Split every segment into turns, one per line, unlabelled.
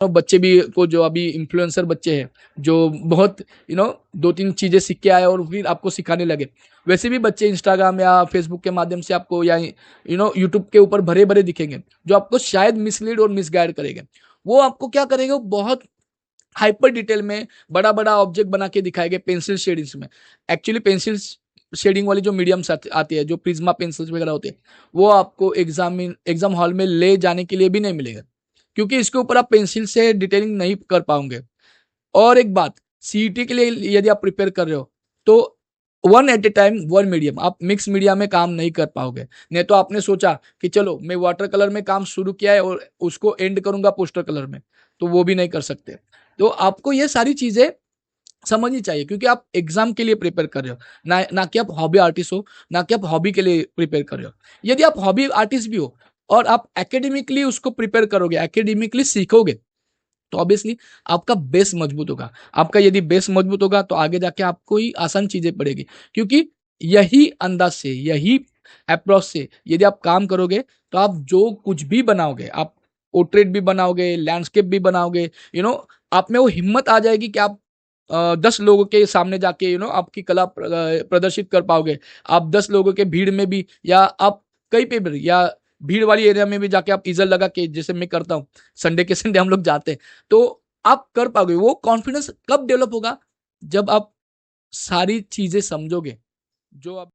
बच्चे भी को जो अभी इन्फ्लुएंसर बच्चे हैं जो बहुत 2-3 चीज़ें सीख के आए और फिर आपको सिखाने लगे, वैसे भी बच्चे इंस्टाग्राम या फेसबुक के माध्यम से आपको या यूट्यूब के ऊपर भरे भरे दिखेंगे जो आपको शायद मिसलीड और मिसगाइड करेंगे। वो आपको क्या करेंगे, वो बहुत हाइपर डिटेल में बड़ा बड़ा ऑब्जेक्ट बना के दिखाएंगे पेंसिल शेडिंग्स में। एक्चुअली पेंसिल शेडिंग वाली जो मीडियम्स आती है, जो प्रिज्मा पेंसिल्स वगैरह होते हैं, वो आपको एग्जाम हॉल में ले जाने के लिए भी नहीं मिलेगा, क्योंकि इसके ऊपर आप पेंसिल से डिटेलिंग नहीं कर पाओगे। और एक बात, सीईटी के लिए यदि आप प्रिपेयर कर रहे हो तो one at a time one medium, आप मिक्स मीडिया में काम नहीं कर पाओगे। नहीं तो आपने सोचा कि चलो मैं वाटर कलर में काम शुरू किया है और उसको एंड करूंगा पोस्टर कलर में, तो वो भी नहीं कर सकते। तो आपको ये सारी चीजें समझनी चाहिए, क्योंकि आप एग्जाम के लिए प्रिपेयर कर रहे हो, ना कि आप हॉबी आर्टिस्ट हो, ना कि आप हॉबी के लिए प्रिपेयर कर रहे हो। यदि आप हॉबी आर्टिस्ट भी हो और आप एकेडमिकली उसको प्रिपेयर करोगे, एकेडमिकली सीखोगे, तो ऑब्वियसली आपका बेस मजबूत होगा। आपका यदि बेस मजबूत होगा तो आगे जाके आपको ही आसान चीजें पड़ेगी, क्योंकि यही अंदाज से, यही अप्रोच से यदि आप काम करोगे तो आप जो कुछ भी बनाओगे, आप पोर्ट्रेट भी बनाओगे, लैंडस्केप भी बनाओगे, आप में वो हिम्मत आ जाएगी कि आप 10 लोगों के सामने जाके आपकी कला प्रदर्शित कर पाओगे। आप 10 लोगों के भीड़ में भी, या आप कहीं पे भी, या भीड़ वाली एरिया में भी जाके आप ईजर लगा के, जैसे मैं करता हूँ, संडे के संडे हम लोग जाते हैं, तो आप कर पाओगे। वो कॉन्फिडेंस कब डेवलप होगा, जब आप सारी चीजें समझोगे जो आप।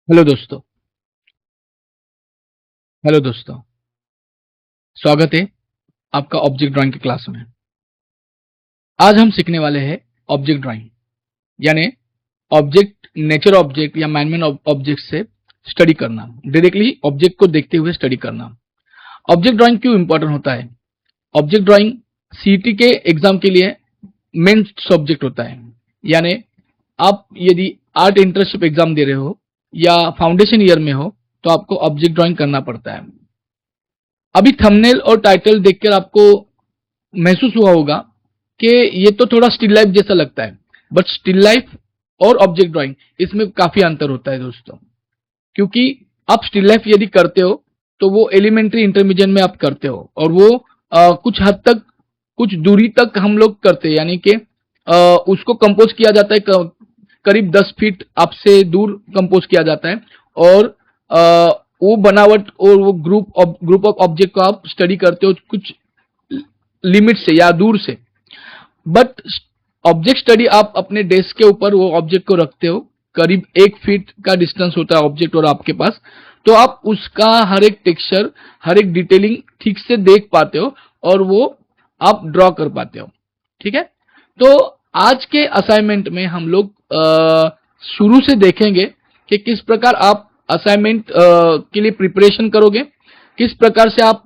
हेलो दोस्तों। हेलो दोस्तों, स्वागत है आपका ऑब्जेक्ट ड्राइंग की क्लास में। आज हम सीखने वाले हैं ऑब्जेक्ट ड्राइंग, यानी ऑब्जेक्ट, नेचर ऑब्जेक्ट या मैनमेड ऑब्जेक्ट से स्टडी करना, डायरेक्टली ऑब्जेक्ट को देखते हुए स्टडी करना। ऑब्जेक्ट ड्राइंग क्यों इंपॉर्टेंट होता है? ऑब्जेक्ट ड्राइंग सीईटी के एग्जाम के लिए मेन सब्जेक्ट होता है। यानी आप यदि आर्ट इंटर्नशिप एग्जाम दे रहे हो या फाउंडेशन ईयर में हो तो आपको ऑब्जेक्ट ड्राइंग करना पड़ता है। अभी थंबनेल और टाइटल देखकर आपको महसूस हुआ होगा कि ये तो थोड़ा स्टिल लाइफ जैसा लगता है, बट स्टिल लाइफ और ऑब्जेक्ट ड्राइंग, इसमें काफी अंतर होता है दोस्तों। क्योंकि आप स्टिल लाइफ यदि करते हो तो वो एलिमेंट्री इंटरमीडिएट में आप करते हो, और वो कुछ हद तक, कुछ दूरी तक हम लोग करते हैं, यानी कि उसको कंपोज किया जाता है, करीब 10 फीट आपसे दूर कंपोज किया जाता है, और वो बनावट और वो ग्रुप ऑफ ऑब्जेक्ट को आप स्टडी करते हो कुछ लिमिट से या दूर से। बट ऑब्जेक्ट स्टडी आप अपने डेस्क के ऊपर वो ऑब्जेक्ट को रखते हो, करीब 1 फीट का डिस्टेंस होता है ऑब्जेक्ट और आपके पास, तो आप उसका हर एक टेक्सचर, हर एक डिटेलिंग ठीक से देख पाते हो और वो आप ड्रॉ कर पाते हो। ठीक है, तो आज के असाइनमेंट में हम लोग शुरू से देखेंगे कि किस प्रकार आप असाइनमेंट के लिए प्रिपरेशन करोगे, किस प्रकार से आप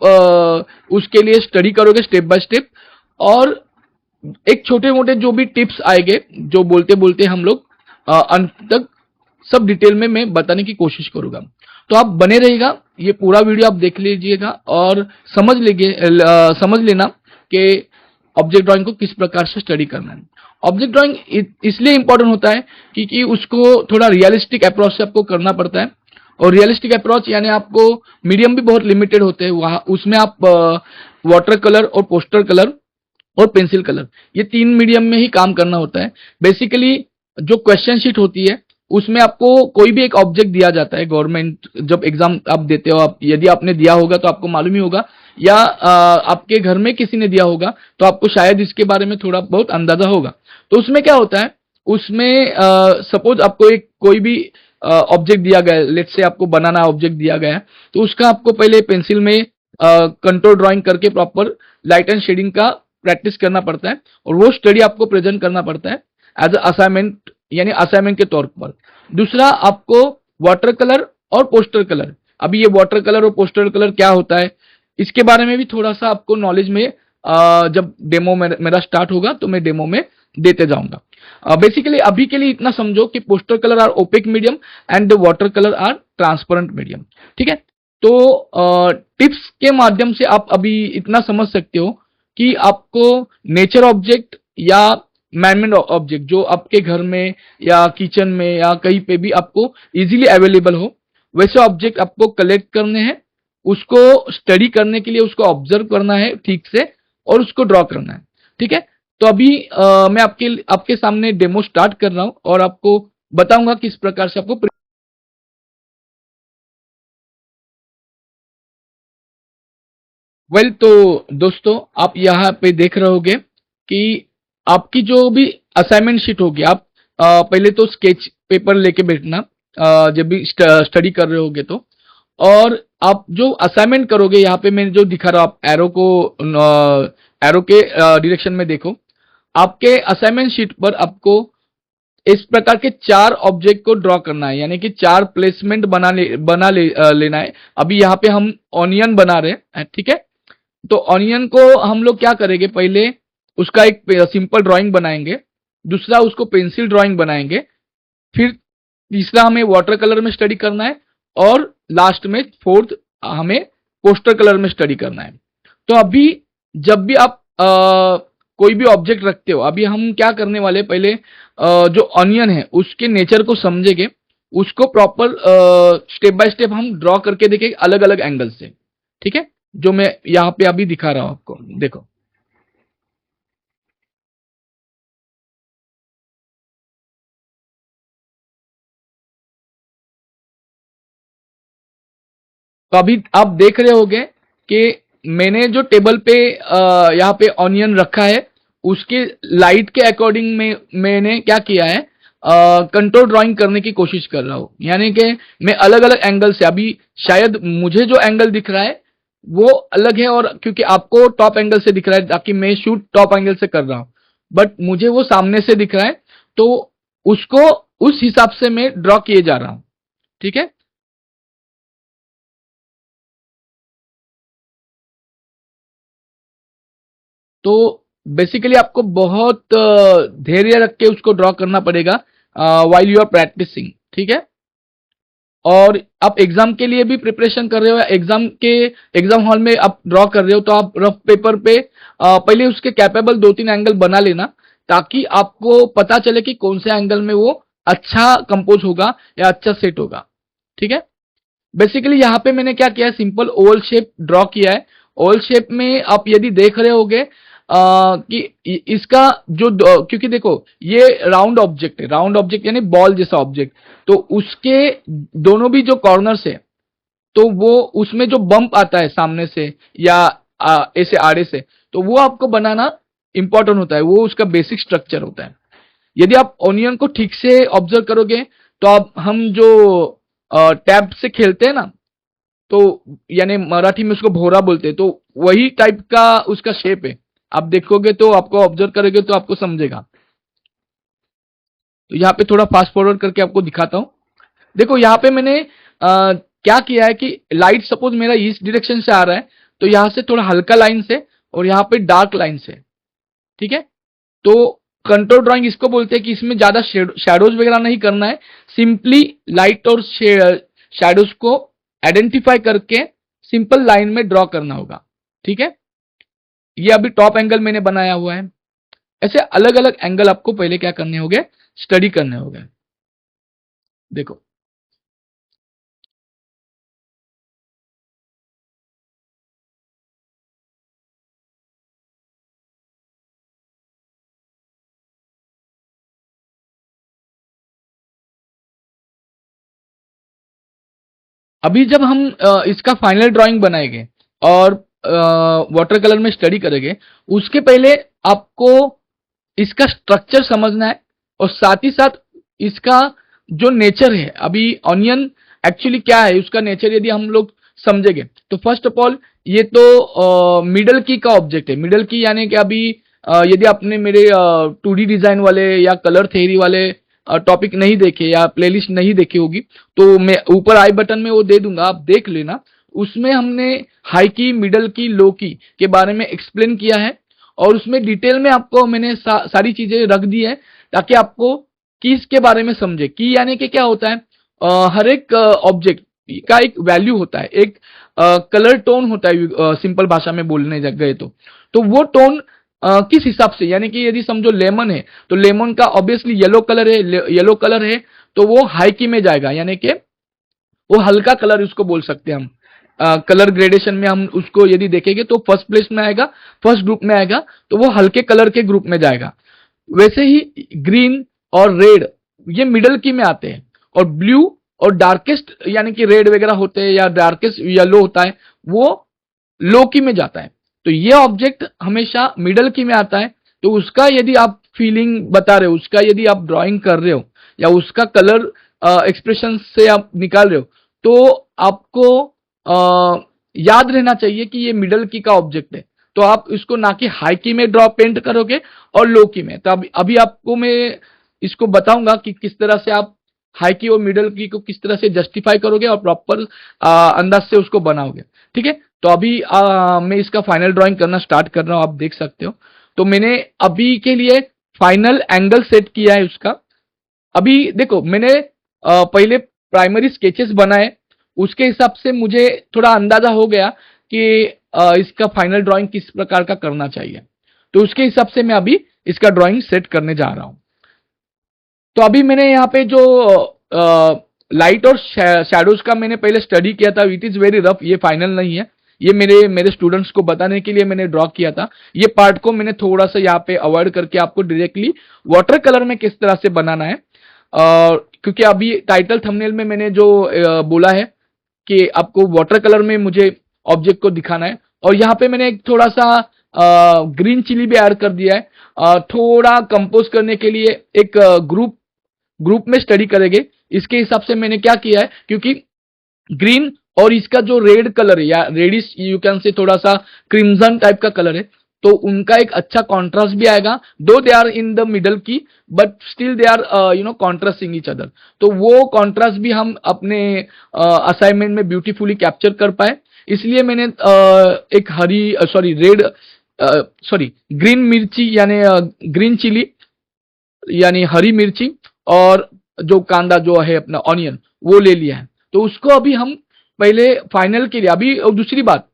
उसके लिए स्टडी करोगे स्टेप बाय स्टेप, और एक छोटे मोटे जो भी टिप्स आएंगे, जो बोलते बोलते हम लोग अंत तक सब डिटेल में मैं बताने की कोशिश करूंगा। तो आप बने रहिएगा, ये पूरा वीडियो आप देख लीजिएगा और समझ लेना कि ऑब्जेक्ट ड्राइंग को किस प्रकार से स्टडी करना है। ऑब्जेक्ट ड्राइंग इसलिए इंपॉर्टेंट होता है क्योंकि उसको थोड़ा रियलिस्टिक अप्रोच से आपको करना पड़ता है, और रियलिस्टिक अप्रोच यानी आपको मीडियम भी बहुत लिमिटेड होते हैं, वहां उसमें आप वाटर कलर और पोस्टर कलर और पेंसिल कलर, ये 3 मीडियम में ही काम करना होता है। बेसिकली जो क्वेश्चन शीट होती है उसमें आपको कोई भी एक ऑब्जेक्ट दिया जाता है। गवर्नमेंट जब एग्जाम आप देते हो, आप यदि आपने दिया होगा तो आपको मालूम ही होगा, या आपके घर में किसी ने दिया होगा तो आपको शायद इसके बारे में थोड़ा बहुत अंदाजा होगा। तो उसमें क्या होता है, उसमें सपोज आपको एक कोई भी ऑब्जेक्ट दिया गया है, लेट्स से आपको बनाना ऑब्जेक्ट दिया गया है, तो उसका आपको पहले पेंसिल में कंट्रोल ड्राइंग करके प्रॉपर लाइट एंड शेडिंग का प्रैक्टिस करना पड़ता है, और वो स्टडी आपको प्रेजेंट करना पड़ता है एज अ असाइनमेंट, यानी असाइनमेंट के तौर पर। दूसरा, आपको वाटर कलर और पोस्टर कलर, अभी ये वाटर कलर और पोस्टर कलर क्या होता है इसके बारे में भी थोड़ा सा आपको नॉलेज में जब डेमो मेरा स्टार्ट होगा तो मैं डेमो में देते जाऊंगा। बेसिकली अभी के लिए इतना समझो कि poster colour are opaque medium and water colour are transparent medium. ठीक है, तो टिप्स के माध्यम से आप अभी इतना समझ सकते हो कि आपको नेचर ऑब्जेक्ट या मैनमेड ऑब्जेक्ट जो आपके घर में या किचन में या कहीं पे भी आपको इजीली अवेलेबल हो, वैसे ऑब्जेक्ट आपको कलेक्ट करने हैं, उसको स्टडी करने के लिए उसको ऑब्जर्व करना है ठीक से और उसको ड्रॉ करना है। ठीक है, तो अभी मैं आपके सामने डेमो स्टार्ट कर रहा हूं और आपको बताऊंगा किस प्रकार से आपको तो दोस्तों आप यहाँ पे देख रहे होगे कि आपकी जो भी असाइनमेंट शीट होगी, आप पहले तो स्केच पेपर लेके बैठना जब भी स्टडी कर रहे होगे तो, और आप जो असाइनमेंट करोगे यहाँ पे मैं जो दिखा रहा हूँ, आप एरो के डायरेक्शन में देखो। आपके असाइनमेंट शीट पर आपको इस प्रकार के 4 ऑब्जेक्ट को ड्रॉ करना है, यानी कि 4 प्लेसमेंट लेना है। अभी यहाँ पे हम ऑनियन बना रहे हैं। ठीक है, तो ऑनियन को हम लोग क्या करेंगे, पहले उसका एक सिंपल ड्राइंग बनाएंगे, दूसरा उसको पेंसिल ड्राइंग बनाएंगे, फिर तीसरा हमें वाटर कलर में स्टडी करना है और लास्ट में फोर्थ हमें पोस्टर कलर में स्टडी करना है। तो अभी जब भी आप कोई भी ऑब्जेक्ट रखते हो, अभी हम क्या करने वाले, पहले जो ऑनियन है उसके नेचर को समझेंगे, उसको प्रॉपर स्टेप बाय स्टेप हम ड्रॉ करके देखेंगे अलग अलग एंगल से। ठीक है, जो मैं यहाँ पे अभी दिखा रहा हूं आपको, देखो। तो अभी आप देख रहे होंगे कि मैंने जो टेबल पे यहाँ पे ऑनियन रखा है, उसके लाइट के अकॉर्डिंग में मैंने क्या किया है, कंट्रोल ड्राइंग करने की कोशिश कर रहा हूं। यानी कि मैं अलग अलग एंगल से, अभी शायद मुझे जो एंगल दिख रहा है वो अलग है, और क्योंकि आपको टॉप एंगल से दिख रहा है, ताकि मैं शूट टॉप एंगल से कर रहा हूं, बट मुझे वो सामने से दिख रहा है, तो उसको उस हिसाब से मैं ड्रॉ किए जा रहा हूं। ठीक है, तो बेसिकली आपको बहुत धैर्य रख के उसको ड्रॉ करना पड़ेगा वाइल यू आर प्रैक्टिसिंग। ठीक है, और आप एग्जाम के लिए भी प्रिपरेशन कर रहे हो, एग्जाम हॉल में आप ड्रॉ कर रहे हो, तो आप रफ पेपर पे पहले उसके कैपेबल 2-3 एंगल बना लेना, ताकि आपको पता चले कि कौन से एंगल में वो अच्छा कंपोज होगा या अच्छा सेट होगा। ठीक है, बेसिकली यहाँ पे मैंने क्या किया है, सिंपल ओवल शेप ड्रॉ किया है। ओवल शेप में आप यदि देख रहे होगे कि इसका जो क्योंकि देखो ये राउंड ऑब्जेक्ट है, राउंड ऑब्जेक्ट यानी बॉल जैसा ऑब्जेक्ट, तो उसके दोनों भी जो कॉर्नर्स है, तो वो उसमें जो बम्प आता है सामने से या ऐसे आड़े से, तो वो आपको बनाना इंपॉर्टेंट होता है, वो उसका बेसिक स्ट्रक्चर होता है। यदि आप ऑनियन को ठीक से ऑब्जर्व करोगे, तो आप हम जो टैब से खेलते हैं ना, तो यानी मराठी में उसको भोरा बोलते हैं, तो वही टाइप का उसका शेप है। आप देखोगे तो आपको ऑब्जर्व करोगे तो आपको समझेगा। तो यहाँ पे थोड़ा फास्ट फॉरवर्ड करके आपको दिखाता हूँ। देखो यहाँ पे मैंने क्या किया है कि लाइट सपोज मेरा इस डायरेक्शन से आ रहा है, तो यहाँ से थोड़ा हल्का लाइन से और यहाँ पे डार्क लाइन से। ठीक है, तो कंट्रोल ड्राइंग इसको बोलते हैं कि इसमें ज्यादा शैडोज वगैरह नहीं करना है, सिंपली लाइट और शैडोज को आइडेंटिफाई करके सिंपल लाइन में ड्रॉ करना होगा। ठीक है, ये अभी टॉप एंगल मैंने बनाया हुआ है। ऐसे अलग अलग एंगल आपको पहले क्या करने होंगे, स्टडी करने होंगे। देखो अभी जब हम इसका फाइनल ड्राइंग बनाएंगे और वाटर कलर में स्टडी करेंगे, उसके पहले आपको इसका स्ट्रक्चर समझना है, और साथ ही साथ इसका जो नेचर है, अभी ऑनियन एक्चुअली क्या है उसका नेचर यदि हम लोग समझेंगे, तो फर्स्ट ऑफ ऑल ये तो मिडल की का ऑब्जेक्ट है। मिडल की यानी कि अभी यदि आपने मेरे 2D डिजाइन वाले या कलर थ्योरी वाले टॉपिक नहीं देखे या प्लेलिस्ट नहीं देखी होगी, तो मैं ऊपर आई बटन में वो दे दूंगा, आप देख लेना। उसमें हमने हाई की, मिडल की, लो की के बारे में एक्सप्लेन किया है और उसमें डिटेल में आपको मैंने सारी चीजें रख दी है ताकि आपको कीज के बारे में समझे। की यानी कि क्या होता है, हर एक ऑब्जेक्ट का एक वैल्यू होता है, एक कलर टोन होता है, सिंपल भाषा में बोलने गए तो वो टोन किस हिसाब से, यानी कि यदि समझो लेमन है तो लेमन का ऑब्वियसली येलो कलर है, येलो कलर है तो वो हाई की में जाएगा, यानी कि वो हल्का कलर उसको बोल सकते हैं हम। कलर ग्रेडेशन में हम उसको यदि देखेंगे तो फर्स्ट प्लेस में आएगा, फर्स्ट ग्रुप में आएगा, तो वो हल्के कलर के ग्रुप में जाएगा। वैसे ही ग्रीन और रेड ये मिडल की में आते हैं और ब्लू और डार्केस्ट यानी कि रेड वगैरह होते हैं या डार्केस्ट येलो होता है वो लो की में जाता है। तो ये ऑब्जेक्ट हमेशा मिडल की में आता है, तो उसका यदि आप फीलिंग बता रहे हो, उसका यदि आप ड्राइंग कर रहे हो या उसका कलर एक्सप्रेशन से आप निकाल रहे हो तो आपको याद रहना चाहिए कि ये मिडल की का ऑब्जेक्ट है। तो आप इसको ना कि हाई की में ड्रॉ पेंट करोगे और लो की में। तो अभी आपको मैं इसको बताऊंगा कि किस तरह से आप हाई की और मिडल की को किस तरह से जस्टिफाई करोगे और प्रॉपर अंदाज से उसको बनाओगे। ठीक है, तो अभी मैं इसका फाइनल ड्राइंग करना स्टार्ट कर रहा हूं, आप देख सकते हो। तो मैंने अभी के लिए फाइनल एंगल सेट किया है उसका। अभी देखो मैंने पहले प्राइमरी स्केचेस बनाए, उसके हिसाब से मुझे थोड़ा अंदाजा हो गया कि इसका फाइनल ड्राइंग किस प्रकार का करना चाहिए, तो उसके हिसाब से मैं अभी इसका ड्राइंग सेट करने जा रहा हूं। तो अभी मैंने यहाँ पे जो लाइट और शैडोज का मैंने पहले स्टडी किया था, इट इज वेरी रफ, ये फाइनल नहीं है, ये मेरे मेरे स्टूडेंट्स को बताने के लिए मैंने ड्रॉ किया था। ये पार्ट को मैंने थोड़ा सा यहाँ पे अवॉइड करके आपको डायरेक्टली वाटर कलर में किस तरह से बनाना है, क्योंकि अभी टाइटल थंबनेल में मैंने जो बोला है कि आपको वाटर कलर में मुझे ऑब्जेक्ट को दिखाना है, और यहाँ पे मैंने एक थोड़ा सा ग्रीन चिली भी ऐड कर दिया है, थोड़ा कंपोज करने के लिए एक ग्रुप में स्टडी करेंगे। इसके हिसाब से मैंने क्या किया है, क्योंकि ग्रीन और इसका जो रेड कलर है या रेडिश यू कैन से थोड़ा सा क्रिम्सन टाइप का कलर है, तो उनका एक अच्छा कॉन्ट्रास्ट भी आएगा, though they are in the middle की but still they are contrasting each other. तो वो कॉन्ट्रास्ट भी हम अपने असाइनमेंट में ब्यूटीफुली कैप्चर कर पाए, इसलिए मैंने एक ग्रीन मिर्ची यानी ग्रीन चिली यानी हरी मिर्ची और जो कांदा जो है अपना ऑनियन वो ले लिया है। तो उसको अभी हम पहले फाइनल के लिए अभी, और दूसरी बात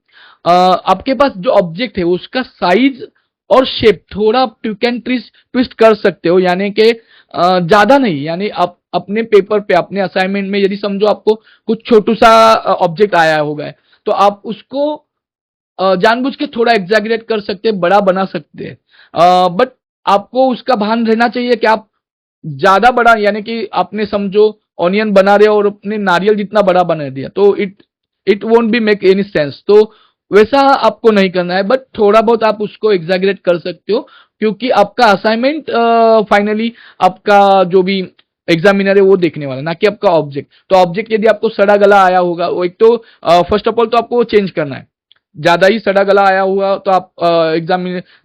आपके पास जो ऑब्जेक्ट है उसका साइज और शेप थोड़ा ट्विस्ट कर सकते हो, यानी कि ज्यादा नहीं, यानी आप अपने पेपर पे अपने असाइनमेंट में यदि समझो आपको कुछ छोटू सा ऑब्जेक्ट आया होगा तो आप उसको जानबूझ के थोड़ा एग्जैगरेट कर सकते हैं, बड़ा बना सकते हैं, बट आपको उसका भान रहना चाहिए कि आप ज्यादा बड़ा, यानी कि आपने समझो ऑनियन बना रहे हो और अपने नारियल जितना बड़ा बना दिया तो it won't be make any sense. तो वैसा आपको नहीं करना है, बट थोड़ा बहुत आप उसको एग्जैगरेट कर सकते हो, क्योंकि आपका असाइनमेंट फाइनली आपका जो भी एग्जामिनर है वो देखने वाला, ना कि आपका ऑब्जेक्ट। तो ऑब्जेक्ट यदि आपको सड़ा गला आया होगा, वो एक तो फर्स्ट ऑफ ऑल तो आपको चेंज करना है, ज्यादा ही सड़ा गला आया हुआ तो आप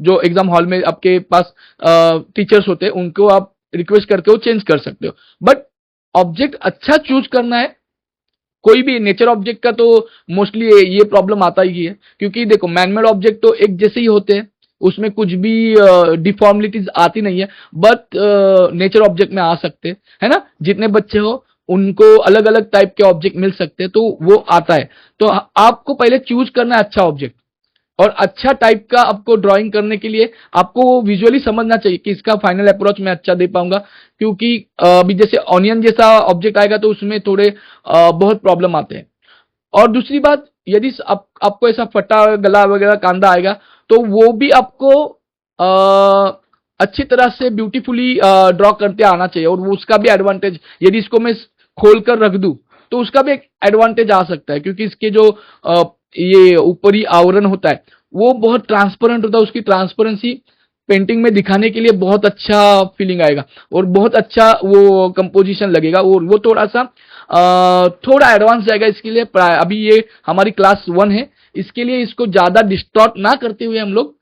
जो एग्जाम हॉल में आपके पास टीचर्स होते हैं उनको आप रिक्वेस्ट करके वो चेंज कर सकते हो, बट ऑब्जेक्ट अच्छा चूज करना है। कोई भी नेचर ऑब्जेक्ट का तो मोस्टली ये प्रॉब्लम आता ही है, क्योंकि देखो मैनमेड ऑब्जेक्ट तो एक जैसे ही होते हैं, उसमें कुछ भी डिफॉर्मिलिटीज आती नहीं है, बट नेचर ऑब्जेक्ट में आ सकते हैं, है ना। जितने बच्चे हो उनको अलग अलग टाइप के ऑब्जेक्ट मिल सकते हैं, तो वो आता है। तो आपको पहले चूज करना है अच्छा ऑब्जेक्ट, और अच्छा टाइप का आपको ड्राइंग करने के लिए आपको विजुअली समझना चाहिए कि इसका फाइनल अप्रोच मैं अच्छा दे पाऊंगा, क्योंकि अभी जैसे ऑनियन जैसा ऑब्जेक्ट आएगा तो उसमें थोड़े बहुत प्रॉब्लम आते हैं। और दूसरी बात, यदि आपको ऐसा फटा गला वगैरह कांदा आएगा तो वो भी आपको अच्छी तरह से ब्यूटीफुली ड्रॉ करते आना चाहिए, और वो उसका भी एडवांटेज, यदि इसको मैं खोल कर रख दूं तो उसका भी एक एडवांटेज आ सकता है, क्योंकि इसके जो ये ऊपरी आवरण होता है वो बहुत ट्रांसपेरेंट होता है, उसकी ट्रांसपेरेंसी पेंटिंग में दिखाने के लिए बहुत अच्छा फीलिंग आएगा और बहुत अच्छा वो कंपोजिशन लगेगा, और वो थोड़ा सा थोड़ा एडवांस जाएगा। इसके लिए अभी ये हमारी क्लास 1 है, इसके लिए इसको ज्यादा डिस्टॉर्ट ना करते हुए हम लोग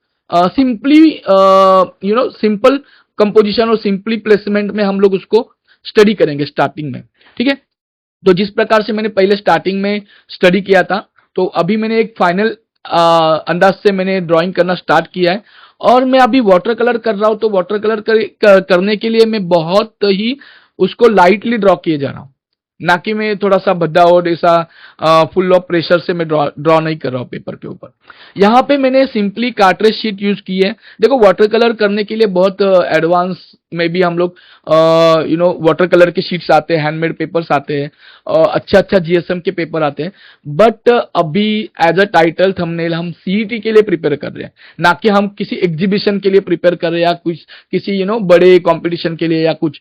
सिंपली सिंपल कंपोजिशन और सिंपली प्लेसमेंट में हम लोग उसको स्टडी करेंगे स्टार्टिंग में। ठीक है, तो जिस प्रकार से मैंने पहले स्टार्टिंग में स्टडी किया था, तो अभी मैंने एक फाइनल अंदाज से मैंने ड्राइंग करना स्टार्ट किया है। और मैं अभी वाटर कलर कर रहा हूं, तो वाटर कलर करने के लिए मैं बहुत ही उसको लाइटली ड्रॉ किए जा रहा हूं, ना कि मैं थोड़ा सा भद्दा और ऐसा फुल ऑफ प्रेशर से मैं ड्रॉ नहीं कर रहा हूँ पेपर के ऊपर। यहाँ पे मैंने सिंपली कार्ट्रेज शीट यूज की है। देखो वाटर कलर करने के लिए बहुत एडवांस में भी हम लोग वाटर कलर के शीट्स आते हैं, हैंडमेड पेपर्स आते हैं, अच्छा अच्छा जीएसएम के पेपर आते हैं। बट अभी एज अ टाइटल थंबनेल हम सीईटी के लिए प्रिपेयर कर रहे हैं, ना कि हम किसी एग्जीबिशन के लिए प्रिपेयर कर रहे हैं या कुछ किसी बड़े कंपटीशन के लिए या कुछ।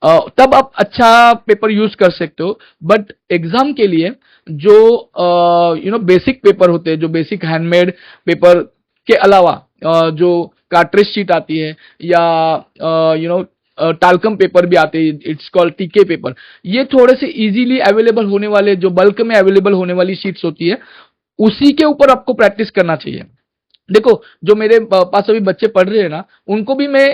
तब आप अच्छा पेपर यूज कर सकते हो। बट एग्जाम के लिए जो बेसिक पेपर होते हैं, जो बेसिक हैंडमेड पेपर के अलावा जो कार्ट्रेज शीट आती है या टालकम पेपर भी आते हैं, इट्स कॉल्ड टीके पेपर, ये थोड़े से इजीली अवेलेबल होने वाले, जो बल्क में अवेलेबल होने वाली शीट्स होती है, उसी के ऊपर आपको प्रैक्टिस करना चाहिए। देखो जो मेरे पास अभी बच्चे पढ़ रहे हैं ना, उनको भी मैं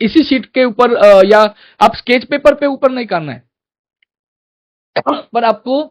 इसी शीट के ऊपर या आप स्केच पेपर पे ऊपर नहीं करना है, पर आपको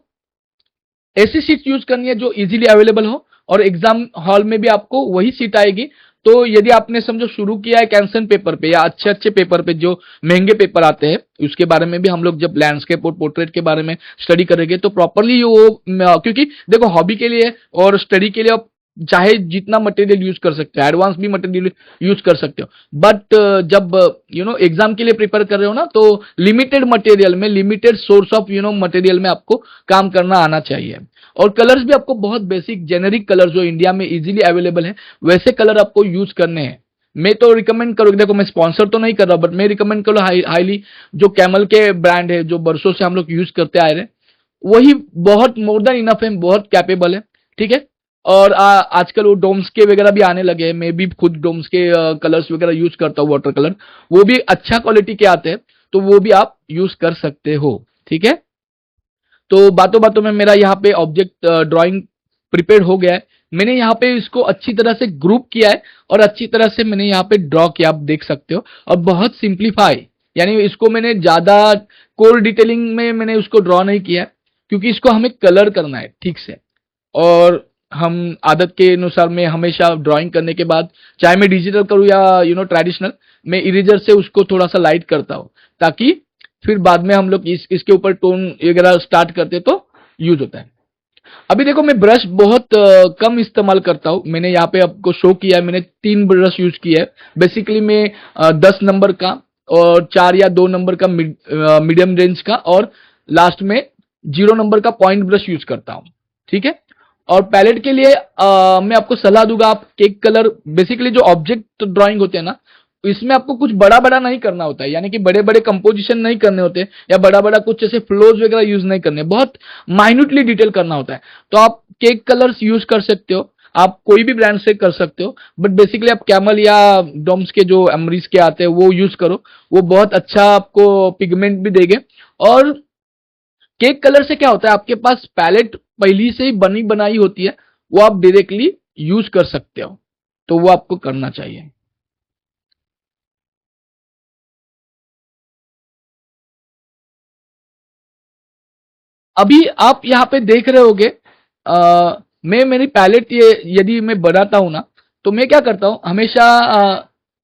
ऐसी शीट यूज करनी है जो इजीली अवेलेबल हो, और एग्जाम हॉल में भी आपको वही सीट आएगी। तो यदि आपने समझो शुरू किया है कैंसन पेपर पे या अच्छे अच्छे पेपर पे, जो महंगे पेपर आते हैं, उसके बारे में भी हम लोग जब लैंडस्केप और पोर्ट्रेट के बारे में स्टडी करेंगे तो प्रॉपरली वो, क्योंकि देखो हॉबी के लिए और स्टडी के लिए आप चाहे जितना मटेरियल यूज कर सकते हो, एडवांस भी मटेरियल यूज कर सकते हो, बट जब एग्जाम के लिए प्रिपेयर कर रहे हो ना, तो लिमिटेड मटेरियल में, लिमिटेड सोर्स ऑफ मटेरियल में आपको काम करना आना चाहिए। और कलर्स भी आपको बहुत बेसिक जेनेरिक कलर जो इंडिया में इजीली अवेलेबल है, वैसे कलर आपको यूज करने हैं। मैं तो रिकमेंड करूंगा, देखो मैं स्पॉन्सर तो नहीं कर रहा, बट मैं रिकमेंड करूँ हाईली, जो कैमल के ब्रांड है, जो बरसों से हम लोग यूज करते आ रहे हैं, वही बहुत मोर देन इनफ है, बहुत कैपेबल है। ठीक है। और आजकल वो डोम्स के वगैरह भी आने लगे हैं, मैं भी खुद डोम्स के कलर्स वगैरह यूज करता हूँ, वाटर कलर, वो भी अच्छा क्वालिटी के आते हैं, तो वो भी आप यूज कर सकते हो। ठीक है। तो बातों बातों में मेरा यहाँ पे ऑब्जेक्ट ड्राइंग प्रिपेयर हो गया है। मैंने यहाँ पे इसको अच्छी तरह से ग्रुप किया है और अच्छी तरह से मैंने यहाँ पे ड्रॉ किया, आप देख सकते हो, और बहुत सिंप्लीफाई, यानी इसको मैंने ज्यादा कोर डिटेलिंग में मैंने उसको ड्रॉ नहीं किया है, क्योंकि इसको हमें कलर करना है ठीक से। और हम आदत के अनुसार मैं हमेशा ड्राइंग करने के बाद, चाहे मैं डिजिटल करूँ या ट्रेडिशनल, मैं इरेजर से उसको थोड़ा सा लाइट करता हूँ, ताकि फिर बाद में हम लोग इसके ऊपर टोन वगैरह स्टार्ट करते तो यूज होता है। अभी देखो मैं ब्रश बहुत कम इस्तेमाल करता हूँ। मैंने यहाँ पे आपको शो किया है, मैंने 3 ब्रश यूज किया है। बेसिकली मैं 10 नंबर का और 4 या 2 नंबर का मीडियम रेंज का, और लास्ट में 0 नंबर का पॉइंट ब्रश यूज करता हूँ। ठीक है। और पैलेट के लिए मैं आपको सलाह दूंगा, आप केक कलर, बेसिकली जो ऑब्जेक्ट ड्राइंग होते हैं ना, इसमें आपको कुछ बड़ा बड़ा नहीं करना होता है, यानी कि बड़े बड़े कंपोजिशन नहीं करने होते, या बड़ा बड़ा कुछ ऐसे फ्लोज वगैरह यूज नहीं करने, बहुत माइन्यूटली डिटेल करना होता है। तो आप केक कलर्स यूज कर सकते हो, आप कोई भी ब्रांड से कर सकते हो, बट बेसिकली आप कैमल या डोम्स के जो एमरीज के आते हैं वो यूज करो, वो बहुत अच्छा आपको पिगमेंट भी देंगे। और केक कलर से क्या होता है, आपके पास पैलेट पहली से ही बनी बनाई होती है, वो आप डायरेक्टली यूज कर सकते हो, तो वो आपको करना चाहिए। अभी आप यहाँ पे देख रहे होगे, मैं मेरी पैलेट, ये यदि मैं बनाता हूं ना, तो मैं क्या करता हूं हमेशा,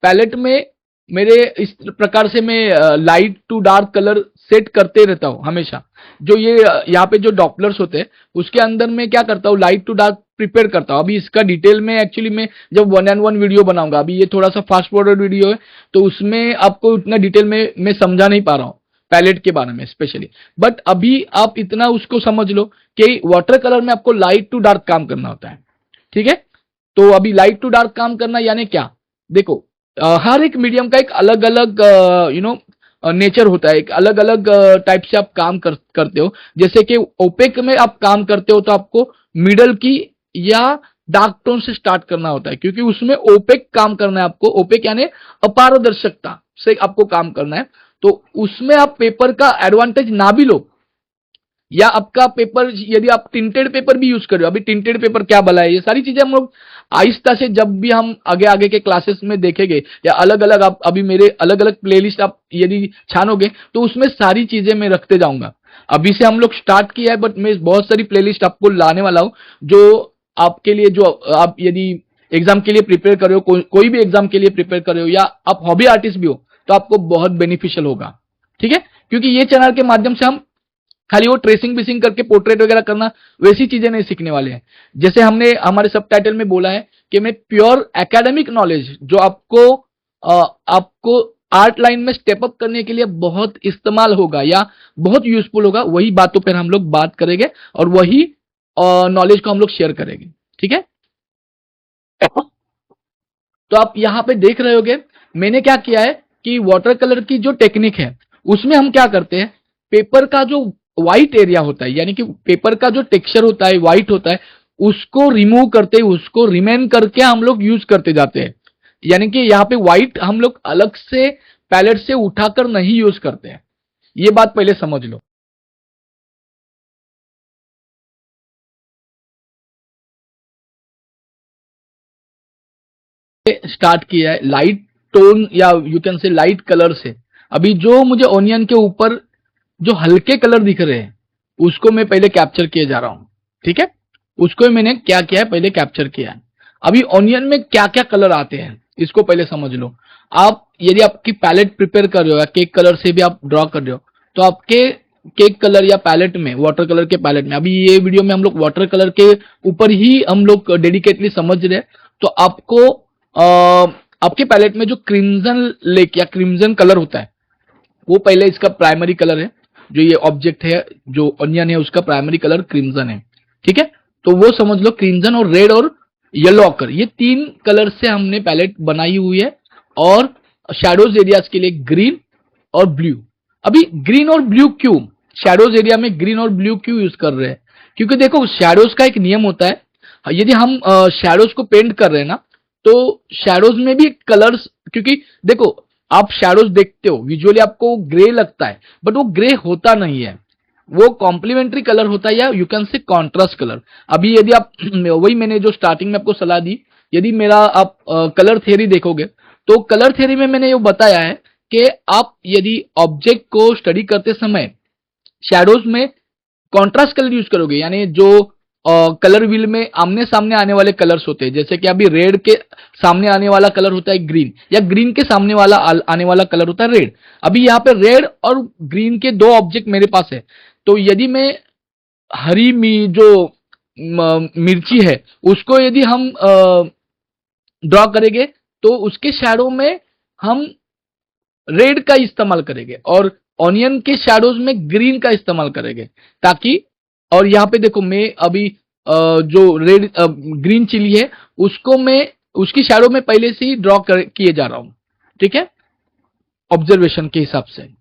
पैलेट में मेरे इस प्रकार से मैं light to dark colour set करते रहता हूं हमेशा। जो ये यहाँ पे जो डॉपलर्स होते हैं, उसके अंदर मैं क्या करता हूँ, लाइट टू डार्क प्रिपेयर करता हूँ। अभी इसका डिटेल में एक्चुअली मैं जब 1-on-1 वीडियो बनाऊंगा, अभी ये थोड़ा सा फास्ट फॉरवर्ड वीडियो है, तो उसमें आपको इतना डिटेल में मैं समझा नहीं पा रहा हूँ पैलेट के बारे में स्पेशली। बट अभी आप इतना उसको समझ लो कि वाटर कलर में आपको लाइट टू डार्क काम करना होता है। ठीक है। तो अभी लाइट टू डार्क काम करना यानी क्या, देखो हर एक मीडियम का एक अलग अलग नेचर होता है, एक अलग अलग टाइप से आप काम करते हो। जैसे कि ओपेक में आप काम करते हो, तो आपको मिडल की या डार्क टोन से स्टार्ट करना होता है, क्योंकि उसमें ओपेक काम करना है आपको। ओपेक यानी अपारदर्शकता से आपको काम करना है। तो उसमें आप पेपर का एडवांटेज ना भी लो, या आपका पेपर, यदि आप टिंटेड पेपर भी यूज कर रहे हो, अभी टिंटेड पेपर क्या भला है, ये सारी चीजें हम लोग आहिस्ता से, जब भी हम आगे आगे के क्लासेस में देखेंगे, या अलग अलग आप अभी मेरे अलग अलग प्लेलिस्ट आप यदि छानोगे, तो उसमें सारी चीजें मैं रखते जाऊंगा। अभी से हम लोग स्टार्ट किया है, बट मैं बहुत सारी प्लेलिस्ट आपको लाने वाला हूं जो आपके लिए, जो आप यदि एग्जाम के लिए प्रिपेयर कर रहे हो, कोई भी एग्जाम के लिए प्रिपेयर कर रहे हो, या आप हॉबी आर्टिस्ट भी हो, तो आपको बहुत बेनिफिशियल होगा। ठीक है, क्योंकि ये चैनल के माध्यम से हम खाली वो ट्रेसिंग बिसिंग करके पोर्ट्रेट वगैरह करना वैसी चीजें नहीं सीखने वाले हैं। जैसे हमने हमारे सबटाइटल में बोला है कि मैं प्योर एकेडमिक नॉलेज जो आपको आर्ट लाइन में स्टेप अप करने के लिए बहुत इस्तेमाल होगा या बहुत यूजफुल होगा, वही बातों पर हम लोग बात करेंगे और वही नॉलेज को हम लोग शेयर करेंगे। ठीक है, तो आप यहां पे देख रहे होगे मैंने क्या किया है कि वाटर कलर की जो टेक्निक है उसमें हम क्या करते हैं, पेपर का जो व्हाइट एरिया होता है, यानी कि पेपर का जो टेक्सचर होता है व्हाइट होता है, उसको रिमूव करते, उसको रिमेन करके हम लोग यूज करते जाते हैं। यानी कि यहाँ पे व्हाइट हम लोग अलग से पैलेट से उठाकर नहीं यूज करते हैं, ये बात पहले समझ लो। स्टार्ट किया है लाइट टोन या you can say light colour से। अभी जो मुझे ऑनियन के ऊपर जो हल्के कलर दिख रहे हैं उसको मैं पहले कैप्चर किए जा रहा हूं। ठीक है, उसको मैंने क्या किया है, पहले कैप्चर किया है। अभी ऑनियन में क्या क्या कलर आते हैं इसको पहले समझ लो। आप यदि आपकी पैलेट प्रिपेयर कर रहे हो या केक कलर से भी आप ड्रॉ कर रहे हो, तो आपके केक कलर या पैलेट में, वाटर कलर के पैलेट में, अभी ये वीडियो में हम लोग वाटर कलर के ऊपर ही हम लोग डेडिकेटली समझ रहे हैं, तो आपको आपके पैलेट में जो क्रिम्जन लेक या क्रिम्जन कलर होता है वो पहले इसका प्राइमरी कलर है। जो ये ऑब्जेक्ट है, जो ऑनियन है, उसका प्राइमरी कलर क्रिम्जन है। ठीक है, तो वो समझ लो क्रिम्जन और रेड और येलो ऑकर, ये तीन कलर से हमने पैलेट बनाई हुई है। और शैडोज एरियाज के लिए ग्रीन और ब्लू। अभी ग्रीन और ब्लू क्यों, शैडोज एरिया में ग्रीन और ब्लू क्यों यूज कर रहे हैं, क्योंकि देखो शैडोज का एक नियम होता है, यदि हम शैडोज को पेंट कर रहे हैं ना, तो शैडोज में भी कलर्स, क्योंकि देखो आप शैडोज देखते हो विजुअली आपको ग्रे लगता है, बट वो ग्रे होता नहीं है, वो कॉम्प्लीमेंट्री कलर होता है या you can say contrast colour. अभी यदि आप वही मैंने जो स्टार्टिंग में आपको सलाह दी, यदि मेरा आप कलर थ्योरी देखोगे तो कलर थ्योरी में मैंने ये बताया है कि आप यदि ऑब्जेक्ट को स्टडी करते समय शैडोज में कॉन्ट्रास्ट कलर यूज करोगे, यानी जो कलर व्हील में आमने सामने आने वाले कलर्स होते हैं, जैसे कि अभी रेड के सामने आने वाला कलर होता है ग्रीन, या ग्रीन के सामने वाला आने वाला कलर होता है रेड। अभी यहाँ पे रेड और ग्रीन के दो ऑब्जेक्ट मेरे पास है, तो यदि मैं हरी जो मिर्ची है उसको यदि हम ड्रॉ करेंगे तो उसके शैडो में हम रेड का इस्तेमाल करेंगे और ऑनियन के शैडोज में ग्रीन का इस्तेमाल करेंगे, ताकि, और यहाँ पे देखो मैं अभी जो रेड ग्रीन चिली है उसको मैं उसकी शैडो में पहले से ही ड्रॉ किए जा रहा हूं। ठीक है, ऑब्जर्वेशन के हिसाब से।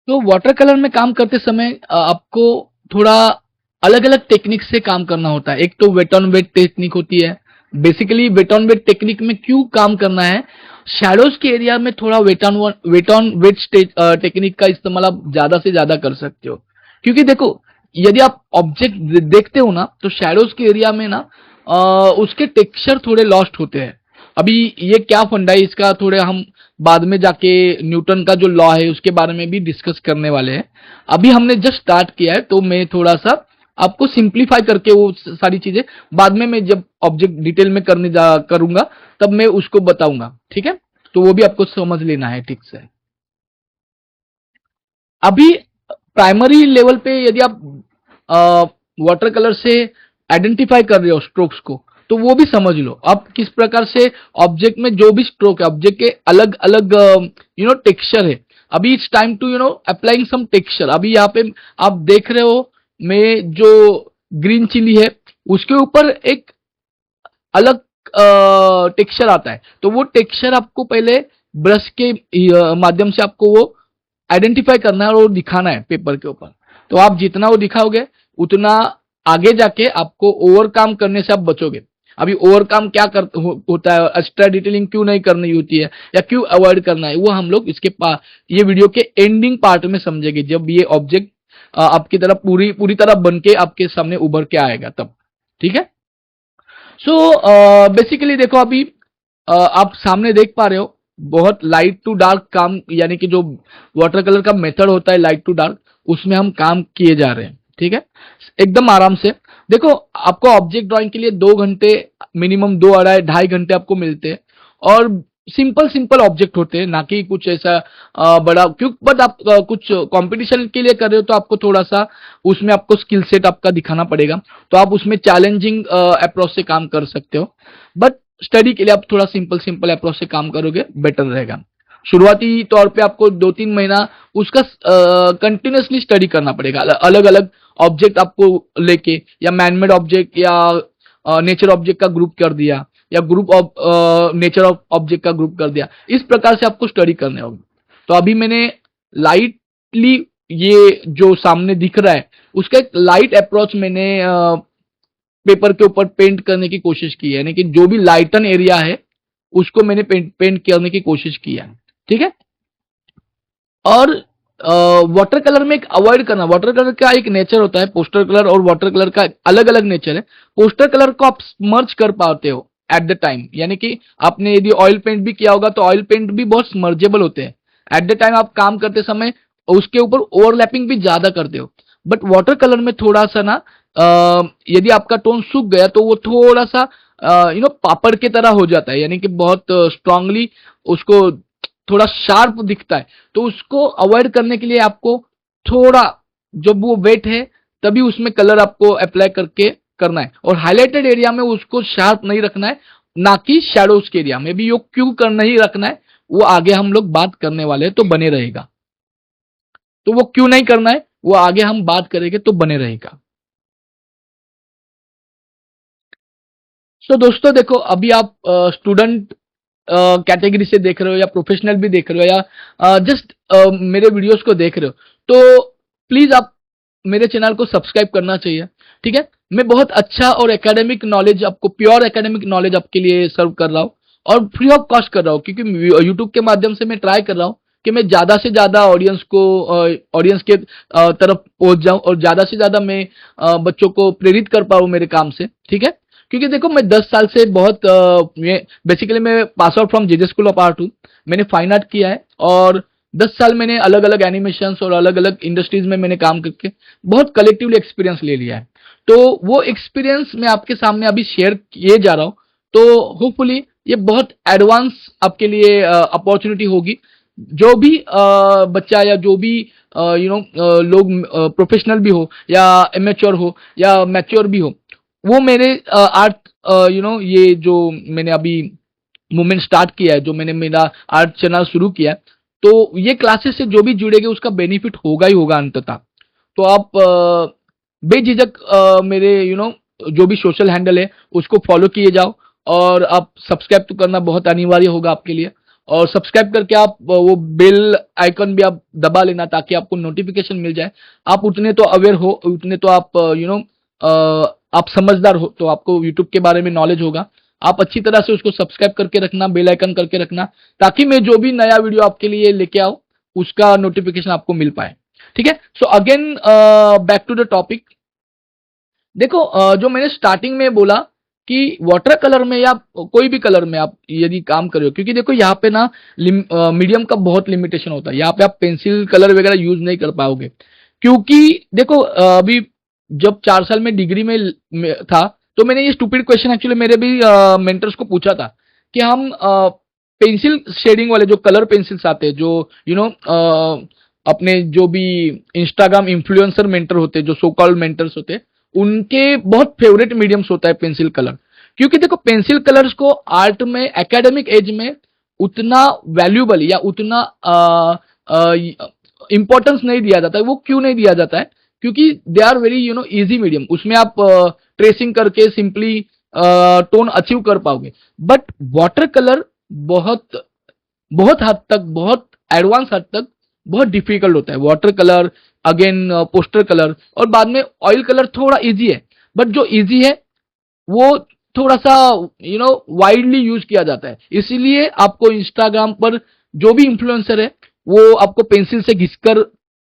तो वाटर कलर में काम करते समय आपको थोड़ा अलग अलग टेक्निक से काम करना होता है। एक तो वेट ऑन वेट टेक्निक होती है। Basically wet on wet technique में क्यों काम करना है, शैडोज के एरिया में थोड़ा वेट टेक्निक का इस्तेमाल आप ज्यादा से ज्यादा कर सकते हो, क्योंकि देखो यदि आप ऑब्जेक्ट देखते हो ना तो शैडोज के एरिया में ना उसके टेक्सचर थोड़े लॉस्ट होते हैं। अभी ये क्या फंडा है इसका, थोड़े हम बाद में जाके न्यूटन का जो लॉ है उसके बारे में भी डिस्कस करने वाले हैं। अभी हमने जस्ट स्टार्ट किया है, तो मैं थोड़ा सा आपको सिंप्लीफाई करके वो सारी चीजें बाद में मैं जब ऑब्जेक्ट डिटेल में करूंगा तब मैं उसको बताऊंगा। ठीक है, तो वो भी आपको समझ लेना है ठीक से। अभी प्राइमरी लेवल पे यदि आप वाटर कलर से आइडेंटिफाई कर रहे हो स्ट्रोक्स को, तो वो भी समझ लो आप किस प्रकार से ऑब्जेक्ट में जो भी स्ट्रोक है ऑब्जेक्ट के अलग अलग टेक्सचर है। अभी it's time to applying some texture. अभी यहाँ पे आप देख रहे हो मैं जो ग्रीन चिली है उसके ऊपर एक अलग टेक्सचर आता है, तो वो टेक्सचर आपको पहले ब्रश के माध्यम से आपको वो आइडेंटिफाई करना है और वो दिखाना है पेपर के ऊपर। तो आप जितना वो दिखाओगे उतना आगे जाके आपको ओवरकम करने से आप बचोगे। अभी ओवरकम क्या होता है, एक्स्ट्रा डिटेलिंग क्यों नहीं करनी होती है या क्यों अवॉइड करना है, वो हम लोग ये वीडियो के एंडिंग पार्ट में समझेंगे, जब ये ऑब्जेक्ट आपकी तरफ पूरी पूरी तरह बन के आपके सामने उभर के आएगा तब। ठीक है। सो बेसिकली देखो अभी आप सामने देख पा रहे हो, बहुत लाइट टू डार्क काम, यानी कि जो वाटर कलर का मेथड होता है लाइट टू डार्क, उसमें हम काम किए जा रहे हैं। ठीक है, एकदम आराम से। देखो आपको ऑब्जेक्ट ड्राइंग के लिए 2 घंटे, मिनिमम 2 अढ़ाई 2.5 घंटे आपको मिलते हैं, और सिंपल सिंपल ऑब्जेक्ट होते हैं, ना कि कुछ ऐसा बड़ा, क्यों, बट आप कुछ कंपटीशन के लिए कर रहे हो तो आपको थोड़ा सा उसमें आपको स्किल सेट आपका दिखाना पड़ेगा, तो आप उसमें चैलेंजिंग अप्रोच से काम कर सकते हो। बट स्टडी के लिए आप थोड़ा सिंपल सिंपल अप्रोच से काम करोगे, बेटर रहेगा। शुरुआती तौर पे आपको 2-3 महीना उसका कंटिन्यूसली स्टडी करना पड़ेगा, अलग अलग ऑब्जेक्ट आपको लेके, या मैनमेड ऑब्जेक्ट या नेचर ऑब्जेक्ट का ग्रुप कर दिया, या group of nature of object का ग्रुप कर दिया, इस प्रकार से आपको स्टडी करने होगी। तो अभी मैंने लाइटली ये जो सामने दिख रहा है उसका एक लाइट अप्रोच मैंने पेपर के ऊपर पेंट करने की कोशिश की है, यानी कि जो भी लाइटन एरिया है उसको मैंने पेंट करने की कोशिश की है। ठीक है। और वाटर कलर में एक अवॉइड करना, वाटर कलर का एक नेचर होता है, पोस्टर कलर और वाटर कलर का अलग अलग नेचर है। पोस्टर कलर को आप स्मर्ज कर पाते हो एट द टाइम, यानी कि आपने यदि ऑयल पेंट भी किया होगा तो ऑयल पेंट भी बहुत स्मर्जेबल होते हैं, एट द टाइम आप काम करते समय उसके ऊपर ओवरलैपिंग भी ज्यादा करते हो। बट वाटर कलर में थोड़ा सा ना, यदि आपका टोन सूख गया तो वो थोड़ा सा पापड़ के तरह हो जाता है, यानी कि बहुत स्ट्रांगली उसको थोड़ा शार्प दिखता है। तो उसको अवॉइड करने के लिए आपको थोड़ा, जब वो वेट है तभी उसमें कलर आपको अप्लाई करके करना है, और हाईलाइटेड एरिया में उसको शार्प नहीं रखना है, ना कि शैडोज के एरिया में भी यो क्यों करना ही रखना है, वो आगे हम लोग बात करने वाले हैं, तो बने रहेगा। तो वो क्यों नहीं करना है वो आगे हम बात करेंगे, तो बने रहेगा। सो दोस्तों देखो, अभी आप स्टूडेंट कैटेगरी से देख रहे हो या प्रोफेशनल भी देख रहे हो या जस्ट मेरे वीडियोस को देख रहे हो, तो प्लीज आप मेरे चैनल को सब्सक्राइब करना चाहिए। ठीक है। मैं बहुत अच्छा और एकेडमिक नॉलेज आपको, प्योर एकेडमिक नॉलेज आपके लिए सर्व कर रहा हूँ, और फ्री ऑफ कॉस्ट कर रहा हूँ, क्योंकि यूट्यूब के माध्यम से मैं ट्राई कर रहा हूँ कि मैं ज्यादा से ज्यादा ऑडियंस के तरफ पहुंच जाऊं, और ज्यादा से ज्यादा मैं बच्चों को प्रेरित कर पाऊं मेरे काम से। ठीक है। क्योंकि देखो मैं 10 साल से बहुत बेसिकली मैं pass out from JJ school of art हूँ, मैंने फाइन आर्ट किया है, और 10 साल मैंने अलग अलग एनिमेशन और अलग अलग इंडस्ट्रीज में मैंने काम करके बहुत कलेक्टिवली एक्सपीरियंस ले लिया है। तो वो एक्सपीरियंस मैं आपके सामने अभी शेयर किए जा रहा हूँ, तो होपफुली ये बहुत एडवांस आपके लिए अपॉर्चुनिटी होगी। जो भी बच्चा या जो भी लोग प्रोफेशनल भी हो या एमेच्योर हो या मैच्योर भी हो, वो मेरे आर्ट ये जो मैंने अभी मूवमेंट स्टार्ट किया है, जो मैंने मेरा आर्ट चैनल शुरू किया है, तो ये क्लासेस से जो भी जुड़ेगा उसका बेनिफिट होगा ही होगा अंततः। तो आप बेझिझक मेरे जो भी सोशल हैंडल है उसको फॉलो किए जाओ, और आप सब्सक्राइब तो करना बहुत अनिवार्य होगा आपके लिए, और सब्सक्राइब करके आप वो बेल आइकन भी आप दबा लेना, ताकि आपको नोटिफिकेशन मिल जाए। आप उतने तो अवेयर हो, उतने तो आप आप समझदार हो, तो आपको यूट्यूब के बारे में नॉलेज होगा। आप अच्छी तरह से उसको सब्सक्राइब करके रखना, बेल आइकन करके रखना, ताकि मैं जो भी नया वीडियो आपके लिए लेके आऊं उसका नोटिफिकेशन आपको मिल पाए। ठीक है। So again back to the topic. देखो जो मैंने स्टार्टिंग में बोला कि वाटर कलर में या कोई भी कलर में आप यदि काम कर रहे हो, क्योंकि देखो यहाँ पे ना मीडियम का बहुत लिमिटेशन होता है, यहाँ पे आप पेंसिल कलर वगैरह यूज नहीं कर पाओगे, क्योंकि देखो अभी जब 4 साल में डिग्री में था, तो मैंने ये स्टूपिड क्वेश्चन एक्चुअली मेरे भी मेंटर्स को पूछा था कि हम पेंसिल शेडिंग वाले जो कलर पेंसिल्स आते हैं, जो अपने जो भी इंस्टाग्राम इन्फ्लुएंसर मेंटर होते हैं, जो सो कॉल्ड मेंटर्स होते हैं, उनके बहुत फेवरेट मीडियम्स होता है पेंसिल कलर। क्योंकि देखो पेंसिल कलर्स को आर्ट में एकेडमिक एज में उतना वैल्यूबल या उतना इंपॉर्टेंस नहीं दिया जाता है। वो क्यों नहीं दिया जाता है? क्योंकि they are very easy medium, उसमें आप ट्रेसिंग करके सिंपली टोन अचीव कर पाओगे। बट वाटर कलर बहुत बहुत हद तक, बहुत एडवांस हद तक बहुत डिफिकल्ट होता है। Water colour, again poster colour, और बाद में ऑयल कलर थोड़ा इजी है, बट जो इजी है वो थोड़ा सा वाइडली यूज किया जाता है। इसीलिए आपको इंस्टाग्राम पर जो भी इन्फ्लुएंसर है वो आपको पेंसिल से घिसकर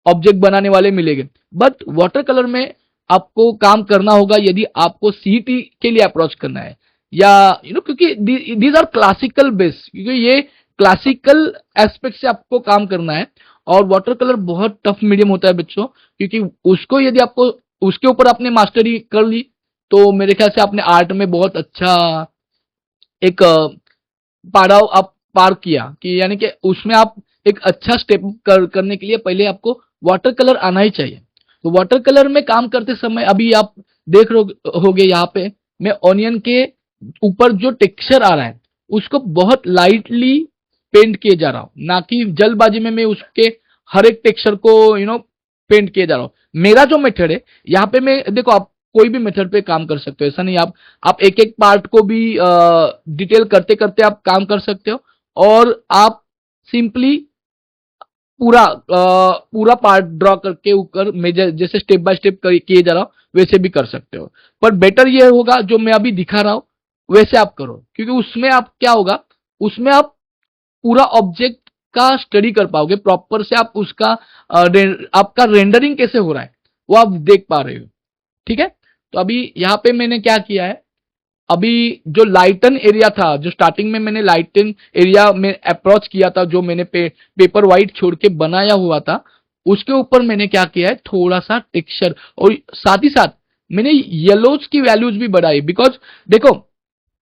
ऑब्जेक्ट बनाने वाले मिलेंगे। बट वाटर कलर में आपको काम करना होगा यदि आपको सीईटी के लिए अप्रोच करना है, या क्योंकि दीज आर क्लासिकल बेस, क्योंकि ये क्लासिकल एस्पेक्ट से आपको काम करना है। और वाटर कलर बहुत टफ मीडियम होता है बच्चों, क्योंकि उसको यदि आपको उसके ऊपर आपने मास्टरी कर ली तो मेरे ख्याल से आपने आर्ट में बहुत अच्छा एक पड़ाव आप पार किया, कि यानी कि उसमें आप एक अच्छा स्टेप करने के लिए पहले आपको वाटर कलर आना ही चाहिए। तो वाटर कलर में काम करते समय अभी आप देख रहे होगे यहाँ पे मैं ऑनियन के ऊपर जो टेक्सचर आ रहा है उसको बहुत लाइटली पेंट किए जा रहा हूँ, ना कि जल्दबाजी में मैं उसके हर एक टेक्सचर को पेंट किए जा रहा हूँ। मेरा जो मेथड है यहाँ पे, मैं देखो आप कोई भी मेथड पे काम कर सकते हो, ऐसा नहीं आप एक एक पार्ट को भी डिटेल करते करते आप काम कर सकते हो, और आप सिंपली पूरा पार्ट ड्रॉ करके ऊपर मैं जैसे स्टेप बाय स्टेप किए जा रहा हूं वैसे भी कर सकते हो। पर बेटर ये होगा जो मैं अभी दिखा रहा हूं वैसे आप करो, क्योंकि उसमें आप क्या होगा, उसमें आप पूरा ऑब्जेक्ट का स्टडी कर पाओगे प्रॉपर से, आप उसका आपका रेंडरिंग कैसे हो रहा है वो आप देख पा रहे हो। ठीक है, तो अभी यहाँ पे मैंने क्या किया है, अभी जो लाइटन एरिया था, जो स्टार्टिंग में मैंने लाइटन एरिया में अप्रोच किया था, जो मैंने पेपर वाइट छोड़ के बनाया हुआ था, उसके ऊपर मैंने क्या किया है, थोड़ा सा टेक्सचर, और साथ ही साथ मैंने येलोज की वैल्यूज भी बढ़ाई। बिकॉज देखो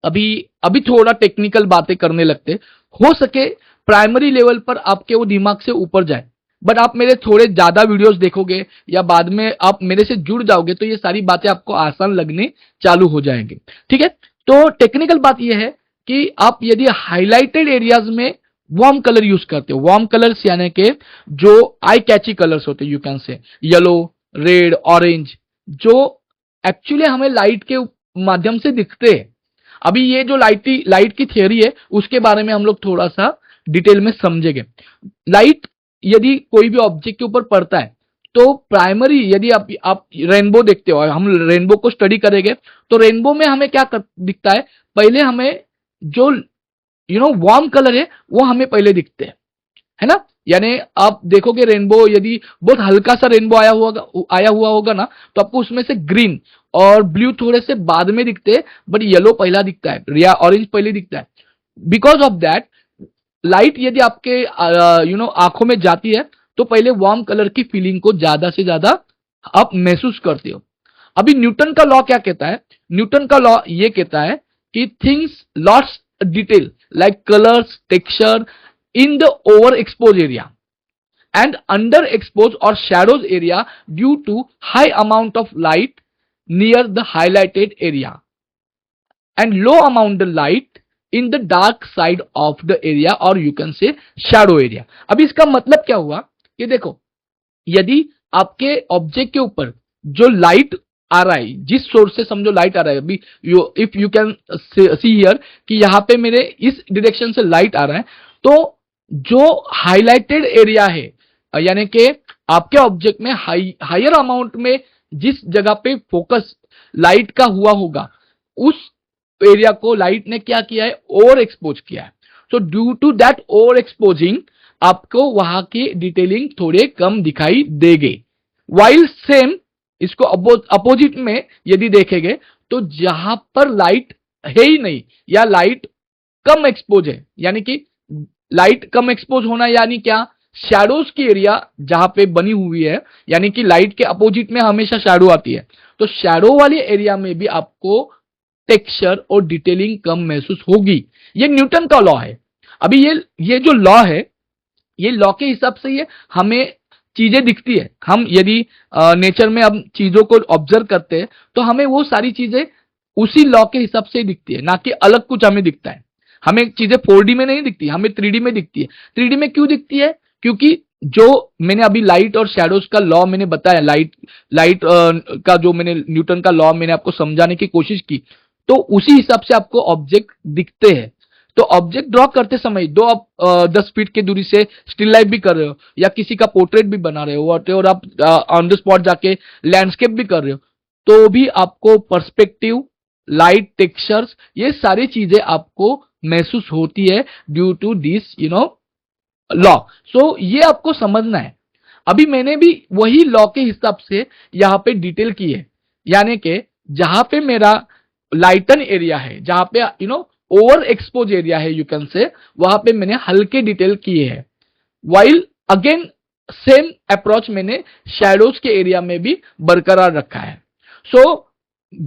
अभी अभी थोड़ा टेक्निकल बातें करने लगते, हो सके प्राइमरी लेवल पर आपके वो दिमाग से ऊपर जाए, बट आप मेरे थोड़े ज्यादा वीडियोस देखोगे या बाद में आप मेरे से जुड़ जाओगे तो ये सारी बातें आपको आसान लगने चालू हो जाएंगे। ठीक है, तो टेक्निकल बात यह है कि आप यदि हाईलाइटेड एरियाज में वार्म कलर यूज करते हो, वार्म कलर्स यानी कि जो आई कैची कलर्स होते हैं, you can say yellow, red, orange, जो एक्चुअली हमें लाइट के माध्यम से दिखते हैं। अभी ये जो लाइट की थियोरी है उसके बारे में हम लोग थोड़ा सा डिटेल में समझेंगे। लाइट यदि कोई भी ऑब्जेक्ट के ऊपर पड़ता है तो प्राइमरी, यदि आप रेनबो देखते हो, हम रेनबो को स्टडी करेंगे तो रेनबो में हमें क्या दिखता है, पहले हमें जो वार्म कलर है वो हमें पहले दिखते हैं, है ना। यानी आप देखोगे रेनबो, यदि बहुत हल्का सा रेनबो आया हुआ होगा ना, तो आपको उसमें से ग्रीन और ब्लू थोड़े से बाद में दिखते हैं, बट येलो पहला दिखता है या ऑरेंज पहले दिखता है। बिकॉज ऑफ दैट लाइट यदि आपके आंखों में जाती है तो पहले वार्म कलर की फीलिंग को ज्यादा से ज्यादा आप महसूस करते हो। अभी न्यूटन का लॉ क्या कहता है, न्यूटन का लॉ ये कहता है कि things loss detail like colours, texture in the overexposed area and underexposed or shadows area due to high amount of light near the highlighted area and low amount of light in the dark side of the area, or you can say shadow area। अब इसका मतलब क्या हुआ कि देखो यदि आपके object के ऊपर जो लाइट आ रहा है, जिस सोर्स से समझो लाइट आ रहा है, अभी if you can see here कि यहाँ पे मेरे इस डायरेक्शन से लाइट आ रहा है, तो जो हाईलाइटेड एरिया है यानी कि आपके ऑब्जेक्ट में हायर अमाउंट में जिस जगह पे फोकस लाइट का हुआ होगा उस एरिया को लाइट ने क्या किया है, ओवर एक्सपोज किया है। So due to that over exposing आपको वहां की डिटेलिंग थोड़े कम दिखाई देगी। वाइल सेम इसको अपोजिट में यदि देखेंगे तो जहां पर लाइट है ही नहीं या लाइट कम एक्सपोज है, यानी कि लाइट कम एक्सपोज होना यानी क्या, शैडोज की एरिया जहां पे बनी हुई है, यानी कि लाइट के अपोजिट में हमेशा शैडो आती है, तो शैडो वाले एरिया में भी आपको टेक्सचर और डिटेलिंग कम महसूस होगी। ये न्यूटन का लॉ है। अभी ये जो लॉ है, ये लॉ के हिसाब से ये हमें चीजें दिखती है। हम यदि नेचर में हम चीजों को ऑब्जर्व करते हैं तो हमें वो सारी चीजें उसी लॉ के हिसाब से दिखती है, ना कि अलग कुछ हमें दिखता है। हमें चीजें 4D में नहीं दिखती, हमें 3D में दिखती है। 3D में क्यों दिखती है, क्योंकि जो मैंने अभी लाइट और शैडोज का लॉ मैंने बताया, लाइट का जो मैंने न्यूटन का लॉ मैंने आपको समझाने की कोशिश की, तो उसी हिसाब से आपको ऑब्जेक्ट दिखते हैं। तो ऑब्जेक्ट ड्रॉ करते समय दो आप 10 फीट की दूरी से स्टिल लाइफ भी कर रहे हो या किसी का पोर्ट्रेट भी बना रहे हो और आप ऑन द स्पॉट जाके लैंडस्केप भी कर रहे हो, तो भी आपको पर्सपेक्टिव, लाइट, टेक्सचर्स, ये सारी चीजें आपको महसूस होती है ड्यू टू दिस लॉ। सो ये आपको समझना है। अभी मैंने भी वही लॉ के हिसाब से यहां पे डिटेल की है, यानी कि जहां पे मेरा लाइटन एरिया है, जहां पे ओवर एक्सपोज एरिया है, यू कैन से, वहां पे मैंने हल्के डिटेल किए हैं। वाइल अगेन सेम अप्रोच मैंने शैडोज के एरिया में भी बरकरार रखा है। सो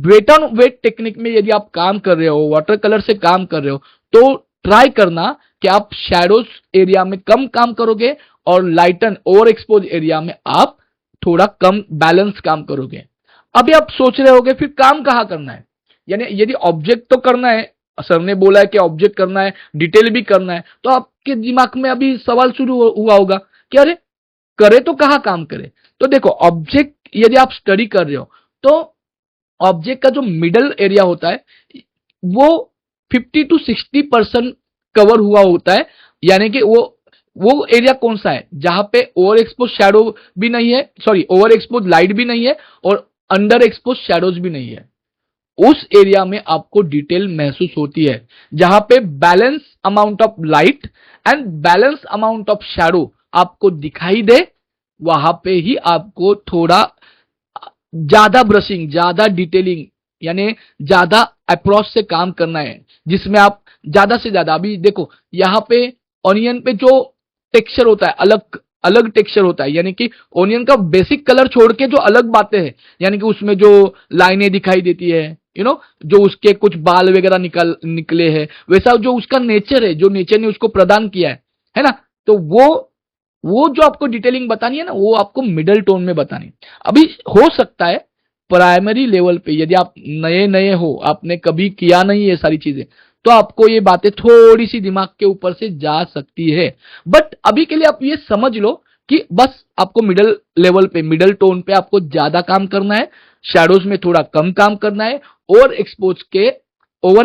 वेट ऑन वेट टेक्निक में यदि आप काम कर रहे हो, वाटर कलर से काम कर रहे हो, तो ट्राई करना कि आप शैडोज एरिया में कम काम करोगे और लाइटन ओवर एक्सपोज एरिया में आप थोड़ा कम बैलेंस काम करोगे। अभी आप सोच रहे होगे फिर काम कहां करना है, यानी यदि ऑब्जेक्ट तो करना है, सर ने बोला है कि ऑब्जेक्ट करना है, डिटेल भी करना है, तो आपके दिमाग में अभी सवाल शुरू हुआ होगा कि अरे करे तो कहां काम करे। तो देखो, ऑब्जेक्ट यदि आप स्टडी कर रहे हो तो ऑब्जेक्ट का जो मिडल एरिया होता है वो 50 to 60% कवर हुआ होता है, यानी कि वो एरिया कौन सा है जहां पे ओवर एक्सपोज शैडो भी नहीं है, सॉरी ओवर एक्सपोज लाइट भी नहीं है और अंडर एक्सपोज शैडोज भी नहीं है। उस एरिया में आपको डिटेल महसूस होती है, जहां पे balance amount of light and balance amount of shadow आपको दिखाई दे, वहां पे ही आपको थोड़ा ज्यादा ब्रशिंग, ज्यादा डिटेलिंग, यानी ज्यादा अप्रोच से काम करना है, जिसमें आप ज्यादा से ज्यादा, अभी देखो यहां पे ऑनियन पे जो टेक्सचर होता है, अलग अलग टेक्सचर होता है, यानी कि ऑनियन का बेसिक कलर छोड़ के जो अलग बातें हैं, यानी कि उसमें जो लाइनें दिखाई देती है, जो उसके कुछ बाल वगैरह निकले हैं, वैसा जो उसका नेचर है, जो नेचर ने उसको प्रदान किया है ना, तो वो जो आपको डिटेलिंग बतानी है ना, वो आपको मिडल टोन में बतानी है। अभी हो सकता है प्राइमरी लेवल पे यदि आप नए नए हो, आपने कभी किया नहीं ये सारी चीजें, तो आपको ये बातें थोड़ी सी दिमाग के ऊपर से जा सकती है, बट अभी के लिए आप ये समझ लो कि बस आपको मिडल लेवल पे, मिडल टोन पे आपको ज्यादा काम करना है, शैडोज में थोड़ा कम काम करना है, ओवर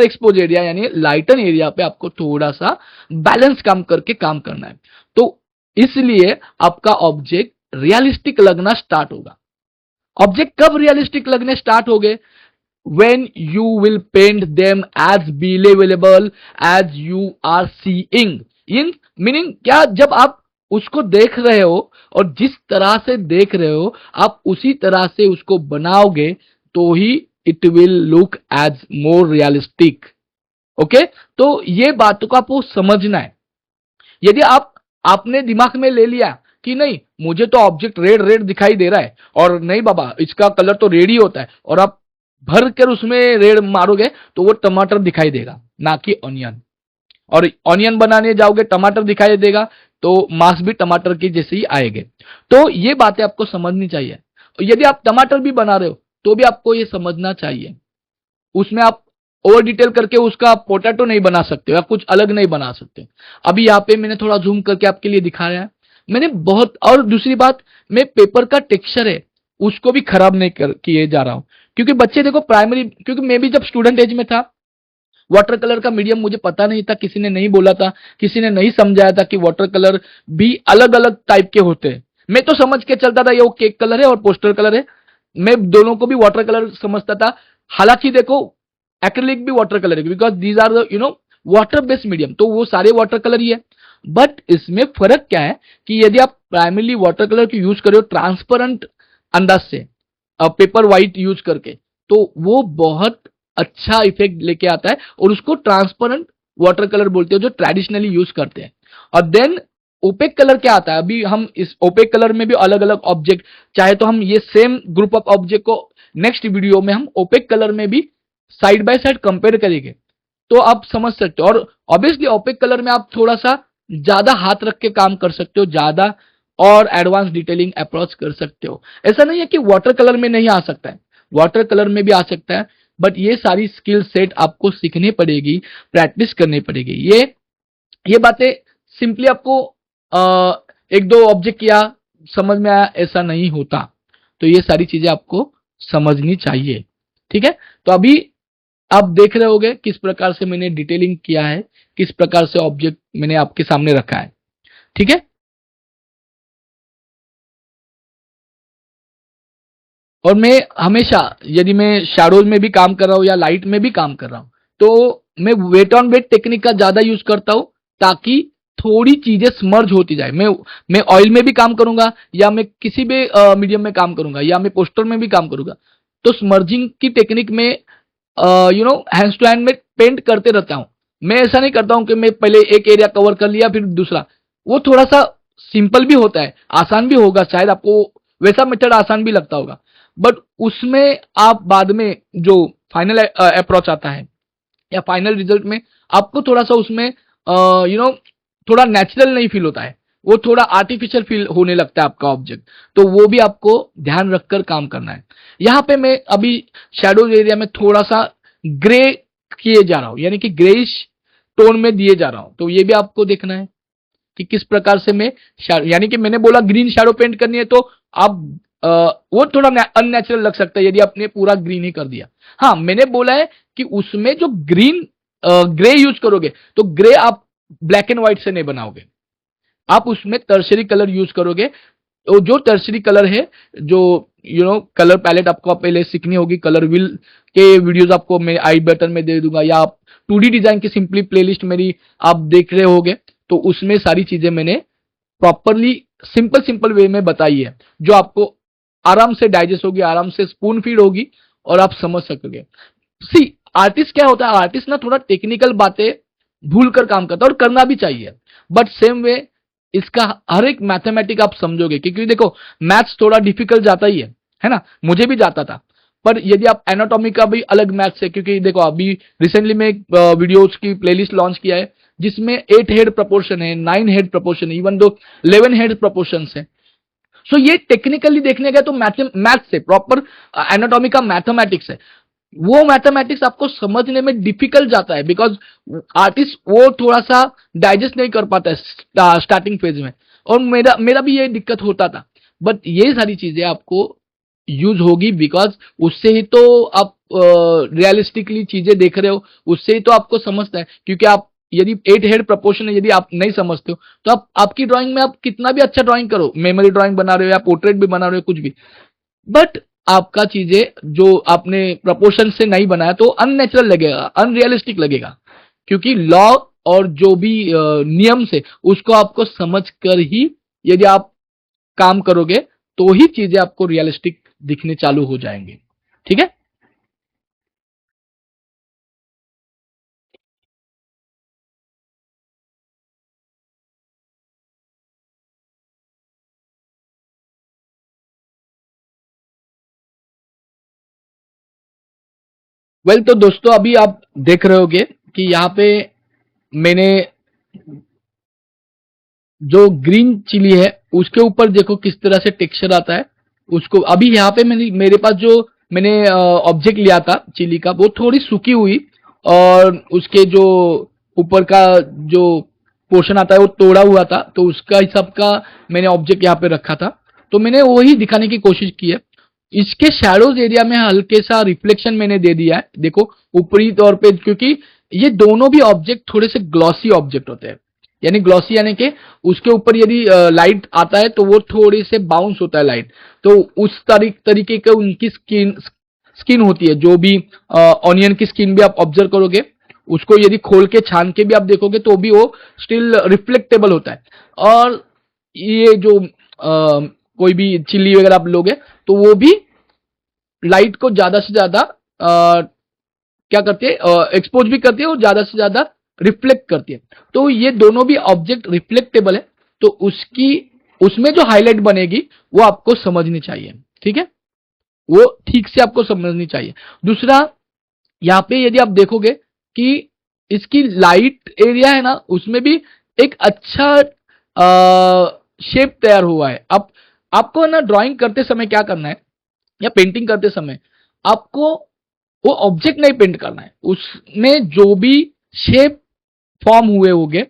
एक्सपोज एरिया यानी लाइटन एरिया पे आपको थोड़ा सा बैलेंस काम करके काम करना है। तो इसलिए आपका ऑब्जेक्ट रियलिस्टिक लगना स्टार्ट होगा। ऑब्जेक्ट कब रियलिस्टिक लगने स्टार्ट हो गए? when you will paint them as believable as you are seeing, in meaning क्या, जब आप उसको देख रहे हो और जिस तरह से देख रहे हो आप उसी तरह से उसको बनाओगे, तो ही it will look as more realistic. Okay, तो ये बात को आपको समझना है। यदि आपने दिमाग में ले लिया कि नहीं मुझे तो ऑब्जेक्ट रेड रेड दिखाई दे रहा है, और नहीं बाबा इसका कलर तो रेड ही होता है, और आप भर कर उसमें रेड मारोगे तो वो टमाटर दिखाई देगा, ना कि ऑनियन। और ऑनियन बनाने जाओगे टमाटर दिखाई देगा, तो मांस भी टमाटर की जैसे ही आएंगे। तो ये बातें आपको समझनी चाहिए। यदि आप टमाटर भी बना रहे हो तो भी आपको ये समझना चाहिए, उसमें आप ओवर डिटेल करके उसका पोटैटो नहीं बना सकते या कुछ अलग नहीं बना सकते। अभी यहाँ पे मैंने थोड़ा जूम करके आपके लिए दिखाया है मैंने बहुत। और दूसरी बात, मैं पेपर का टेक्सचर है उसको भी खराब नहीं किए जा रहा हूं, क्योंकि बच्चे देखो प्राइमरी, क्योंकि मैं भी जब स्टूडेंट एज में था, वाटर कलर का मीडियम मुझे पता नहीं था, किसी ने नहीं बोला था, किसी ने नहीं समझाया था कि वाटर कलर भी अलग अलग टाइप के होते हैं। मैं तो समझ के चलता था ये वो केक कलर है और पोस्टर कलर है, मैं दोनों को भी वाटर कलर समझता था। हालांकि देखो एक्रिलिक भी वाटर कलर है, because these are the water based medium, तो वो सारे वाटर कलर ही है। बट इसमें फर्क क्या है कि यदि आप प्राइमरली वाटर कलर की यूज कर रहे हो ट्रांसपेरेंट अंदाज से, पेपर व्हाइट यूज करके, तो वो बहुत अच्छा इफेक्ट लेके आता है, और उसको ट्रांसपेरेंट वाटर कलर बोलते हैं जो ट्रेडिशनली यूज करते हैं। और देन ओपेक कलर क्या आता है, अभी हम इस ओपेक कलर में भी अलग अलग ऑब्जेक्ट, चाहे तो हम ये सेम ग्रुप ऑफ ऑब्जेक्ट को नेक्स्ट वीडियो में हम ओपेक कलर में भी साइड बाय साइड कंपेयर करेंगे, तो आप समझ सकते हो। और ऑब्वियसली ओपेक कलर में आप थोड़ा सा ज्यादा हाथ रख के काम कर सकते हो, ज्यादा और एडवांस डिटेलिंग अप्रोच कर सकते हो। ऐसा नहीं है कि वाटर कलर में नहीं आ सकता है, वाटर कलर में भी आ सकता है, बट ये सारी स्किल सेट आपको सीखनी पड़ेगी, प्रैक्टिस करनी पड़ेगी। ये बातें सिंपली आपको एक दो ऑब्जेक्ट किया समझ में आया ऐसा नहीं होता, तो ये सारी चीजें आपको समझनी चाहिए। ठीक है, तो अभी आप देख रहे होगे किस प्रकार से मैंने डिटेलिंग किया है, किस प्रकार से ऑब्जेक्ट मैंने आपके सामने रखा है। ठीक है, और मैं हमेशा, यदि मैं शैडोज में भी काम कर रहा हूं या लाइट में भी काम कर रहा हूं, तो मैं वेट ऑन वेट टेक्निक का ज्यादा यूज करता हूं, ताकि थोड़ी चीजें स्मर्ज होती जाए। मैं ऑयल में भी काम करूंगा, या मैं किसी भी मीडियम में काम करूंगा, या मैं पोस्टर में भी काम करूंगा, तो स्मर्जिंग की टेक्निक में हैंड्स टू हैंड में पेंट करते रहता हूं। मैं ऐसा नहीं करता हूं कि मैं पहले एक एरिया कवर कर लिया फिर दूसरा। वो थोड़ा सा सिंपल भी होता है, आसान भी होगा, शायद आपको वैसा मेथड आसान भी लगता होगा, बट उसमें आप बाद में जो फाइनल अप्रोच आता है या फाइनल रिजल्ट में, आपको थोड़ा सा उसमें थोड़ा नेचुरल नहीं फील होता है, वो थोड़ा आर्टिफिशियल फील होने लगता है आपका ऑब्जेक्ट। तो वो भी आपको ध्यान रखकर काम करना है। यहां पे मैं अभी शैडोज एरिया में थोड़ा सा ग्रे किए जा रहा हूं, यानी कि ग्रेइश टोन में दिए जा रहा हूं। तो ये भी आपको देखना है कि किस प्रकार से मैं यानी कि मैंने बोला ग्रीन शैडो पेंट करनी है, तो आप वो थोड़ा अननेचुरल लग सकता है यदि आपने पूरा ग्रीन ही कर दिया। हाँ, मैंने बोला है कि उसमें जो ग्रीन ग्रे यूज करोगे, तो ग्रे आप ब्लैक एंड व्हाइट से नहीं बनाओगे, आप उसमें टर्शरी कलर यूज करोगे। तो जो टर्शरी कलर है, जो कलर पैलेट आपको पहले सीखनी होगी, कलर व्हील के वीडियोस आपको मैं आई बटन में दे दूंगा, या आप 2D डिजाइन की सिंपली प्लेलिस्ट मेरी आप देख रहे होगे, तो उसमें सारी चीजें मैंने प्रॉपरली सिंपल सिंपल वे में बताई है, जो आपको आराम से डाइजेस्ट होगी, आराम से स्पून फीड होगी, और आप समझ सकोगे। सी, आर्टिस्ट क्या होता है, आर्टिस्ट ना थोड़ा टेक्निकल बातें भूल कर काम करता है, और करना भी चाहिए, बट सेम वे इसका हर एक मैथमेटिक आप समझोगे, क्योंकि देखो मैथ्स थोड़ा डिफिकल्ट जाता ही है ना, मुझे भी जाता था। पर यदि आप एनाटॉमी का भी अलग मैथ्स है, क्योंकि देखो अभी रिसेंटली में एक वीडियोज की प्लेलिस्ट लॉन्च किया है, जिसमें 8 हेड प्रपोर्शन है, 9 हेड प्रपोर्शन है, इवन दो 11 हेड प्रपोर्शन है। सो ये टेक्निकली देखने गए तो मैथ्स से प्रॉपर एनाटॉमी का मैथमेटिक्स है, वो मैथमेटिक्स आपको समझने में डिफिकल्ट जाता है, बिकॉज आर्टिस्ट वो थोड़ा सा डाइजेस्ट नहीं कर पाता है स्टार्टिंग फेज में, और मेरा मेरा भी ये दिक्कत होता था। बट ये सारी चीजें आपको यूज होगी, बिकॉज उससे ही तो आप रियलिस्टिकली चीजें देख रहे हो, उससे ही तो आपको समझता है। क्योंकि आप यदि 8 हेड प्रपोर्शन है, यदि आप नहीं समझते हो, तो आप आपकी ड्राइंग में आप कितना भी अच्छा ड्राइंग करो, मेमोरी ड्राइंग बना रहे हो या पोर्ट्रेट भी बना रहे हो, कुछ भी, बट आपका चीजें जो आपने प्रपोर्शन से नहीं बनाया तो अननेचुरल लगेगा, अनरियलिस्टिक लगेगा। क्योंकि लॉ और जो भी नियम से उसको आपको समझ कर ही यदि आप काम करोगे, तो ही चीजें आपको रियलिस्टिक दिखने चालू हो जाएंगे। ठीक है। वेल, तो दोस्तों अभी आप देख रहे होगे कि यहाँ पे मैंने जो ग्रीन चिली है उसके ऊपर देखो किस तरह से टेक्सचर आता है। उसको अभी यहाँ पे मेरे पास जो मैंने ऑब्जेक्ट लिया था चिली का, वो थोड़ी सूखी हुई, और उसके जो ऊपर का जो पोर्शन आता है वो तोड़ा हुआ था, तो उसका हिसाब का मैंने ऑब्जेक्ट यहाँ पे रखा था। तो मैंने वही दिखाने की कोशिश की है। इसके शैडोज एरिया में हल्के सा रिफ्लेक्शन मैंने दे दिया है, देखो ऊपरी तौर पे, क्योंकि ये दोनों भी ऑब्जेक्ट थोड़े से ग्लॉसी ऑब्जेक्ट होते हैं। यानी ग्लॉसी यानी कि उसके ऊपर यदि लाइट आता है तो वो थोड़े से बाउंस होता है लाइट, तो उस तरीके का उनकी स्किन स्किन होती है। जो भी ऑनियन की स्किन भी आप ऑब्जर्व करोगे, उसको यदि खोल के छान के भी आप देखोगे, तो भी वो स्टिल रिफ्लेक्टेबल होता है। और ये जो कोई भी चिल्ली वगैरह आप लोगे, तो वो भी लाइट को ज्यादा से ज्यादा क्या करती है, एक्सपोज भी करती है, और ज्यादा से ज्यादा रिफ्लेक्ट करती है। तो ये दोनों भी ऑब्जेक्ट रिफ्लेक्टेबल है, तो उसकी उसमें जो हाईलाइट बनेगी वो आपको समझनी चाहिए। ठीक है, वो ठीक से आपको समझनी चाहिए। दूसरा, यहाँ पे यदि आप देखोगे कि इसकी लाइट एरिया है ना, उसमें भी एक अच्छा शेप तैयार हुआ है। अब आपको ना ड्राइंग करते समय क्या करना है, या पेंटिंग करते समय आपको वो ऑब्जेक्ट नहीं पेंट करना है, उसमें जो भी शेप फॉर्म हुए होंगे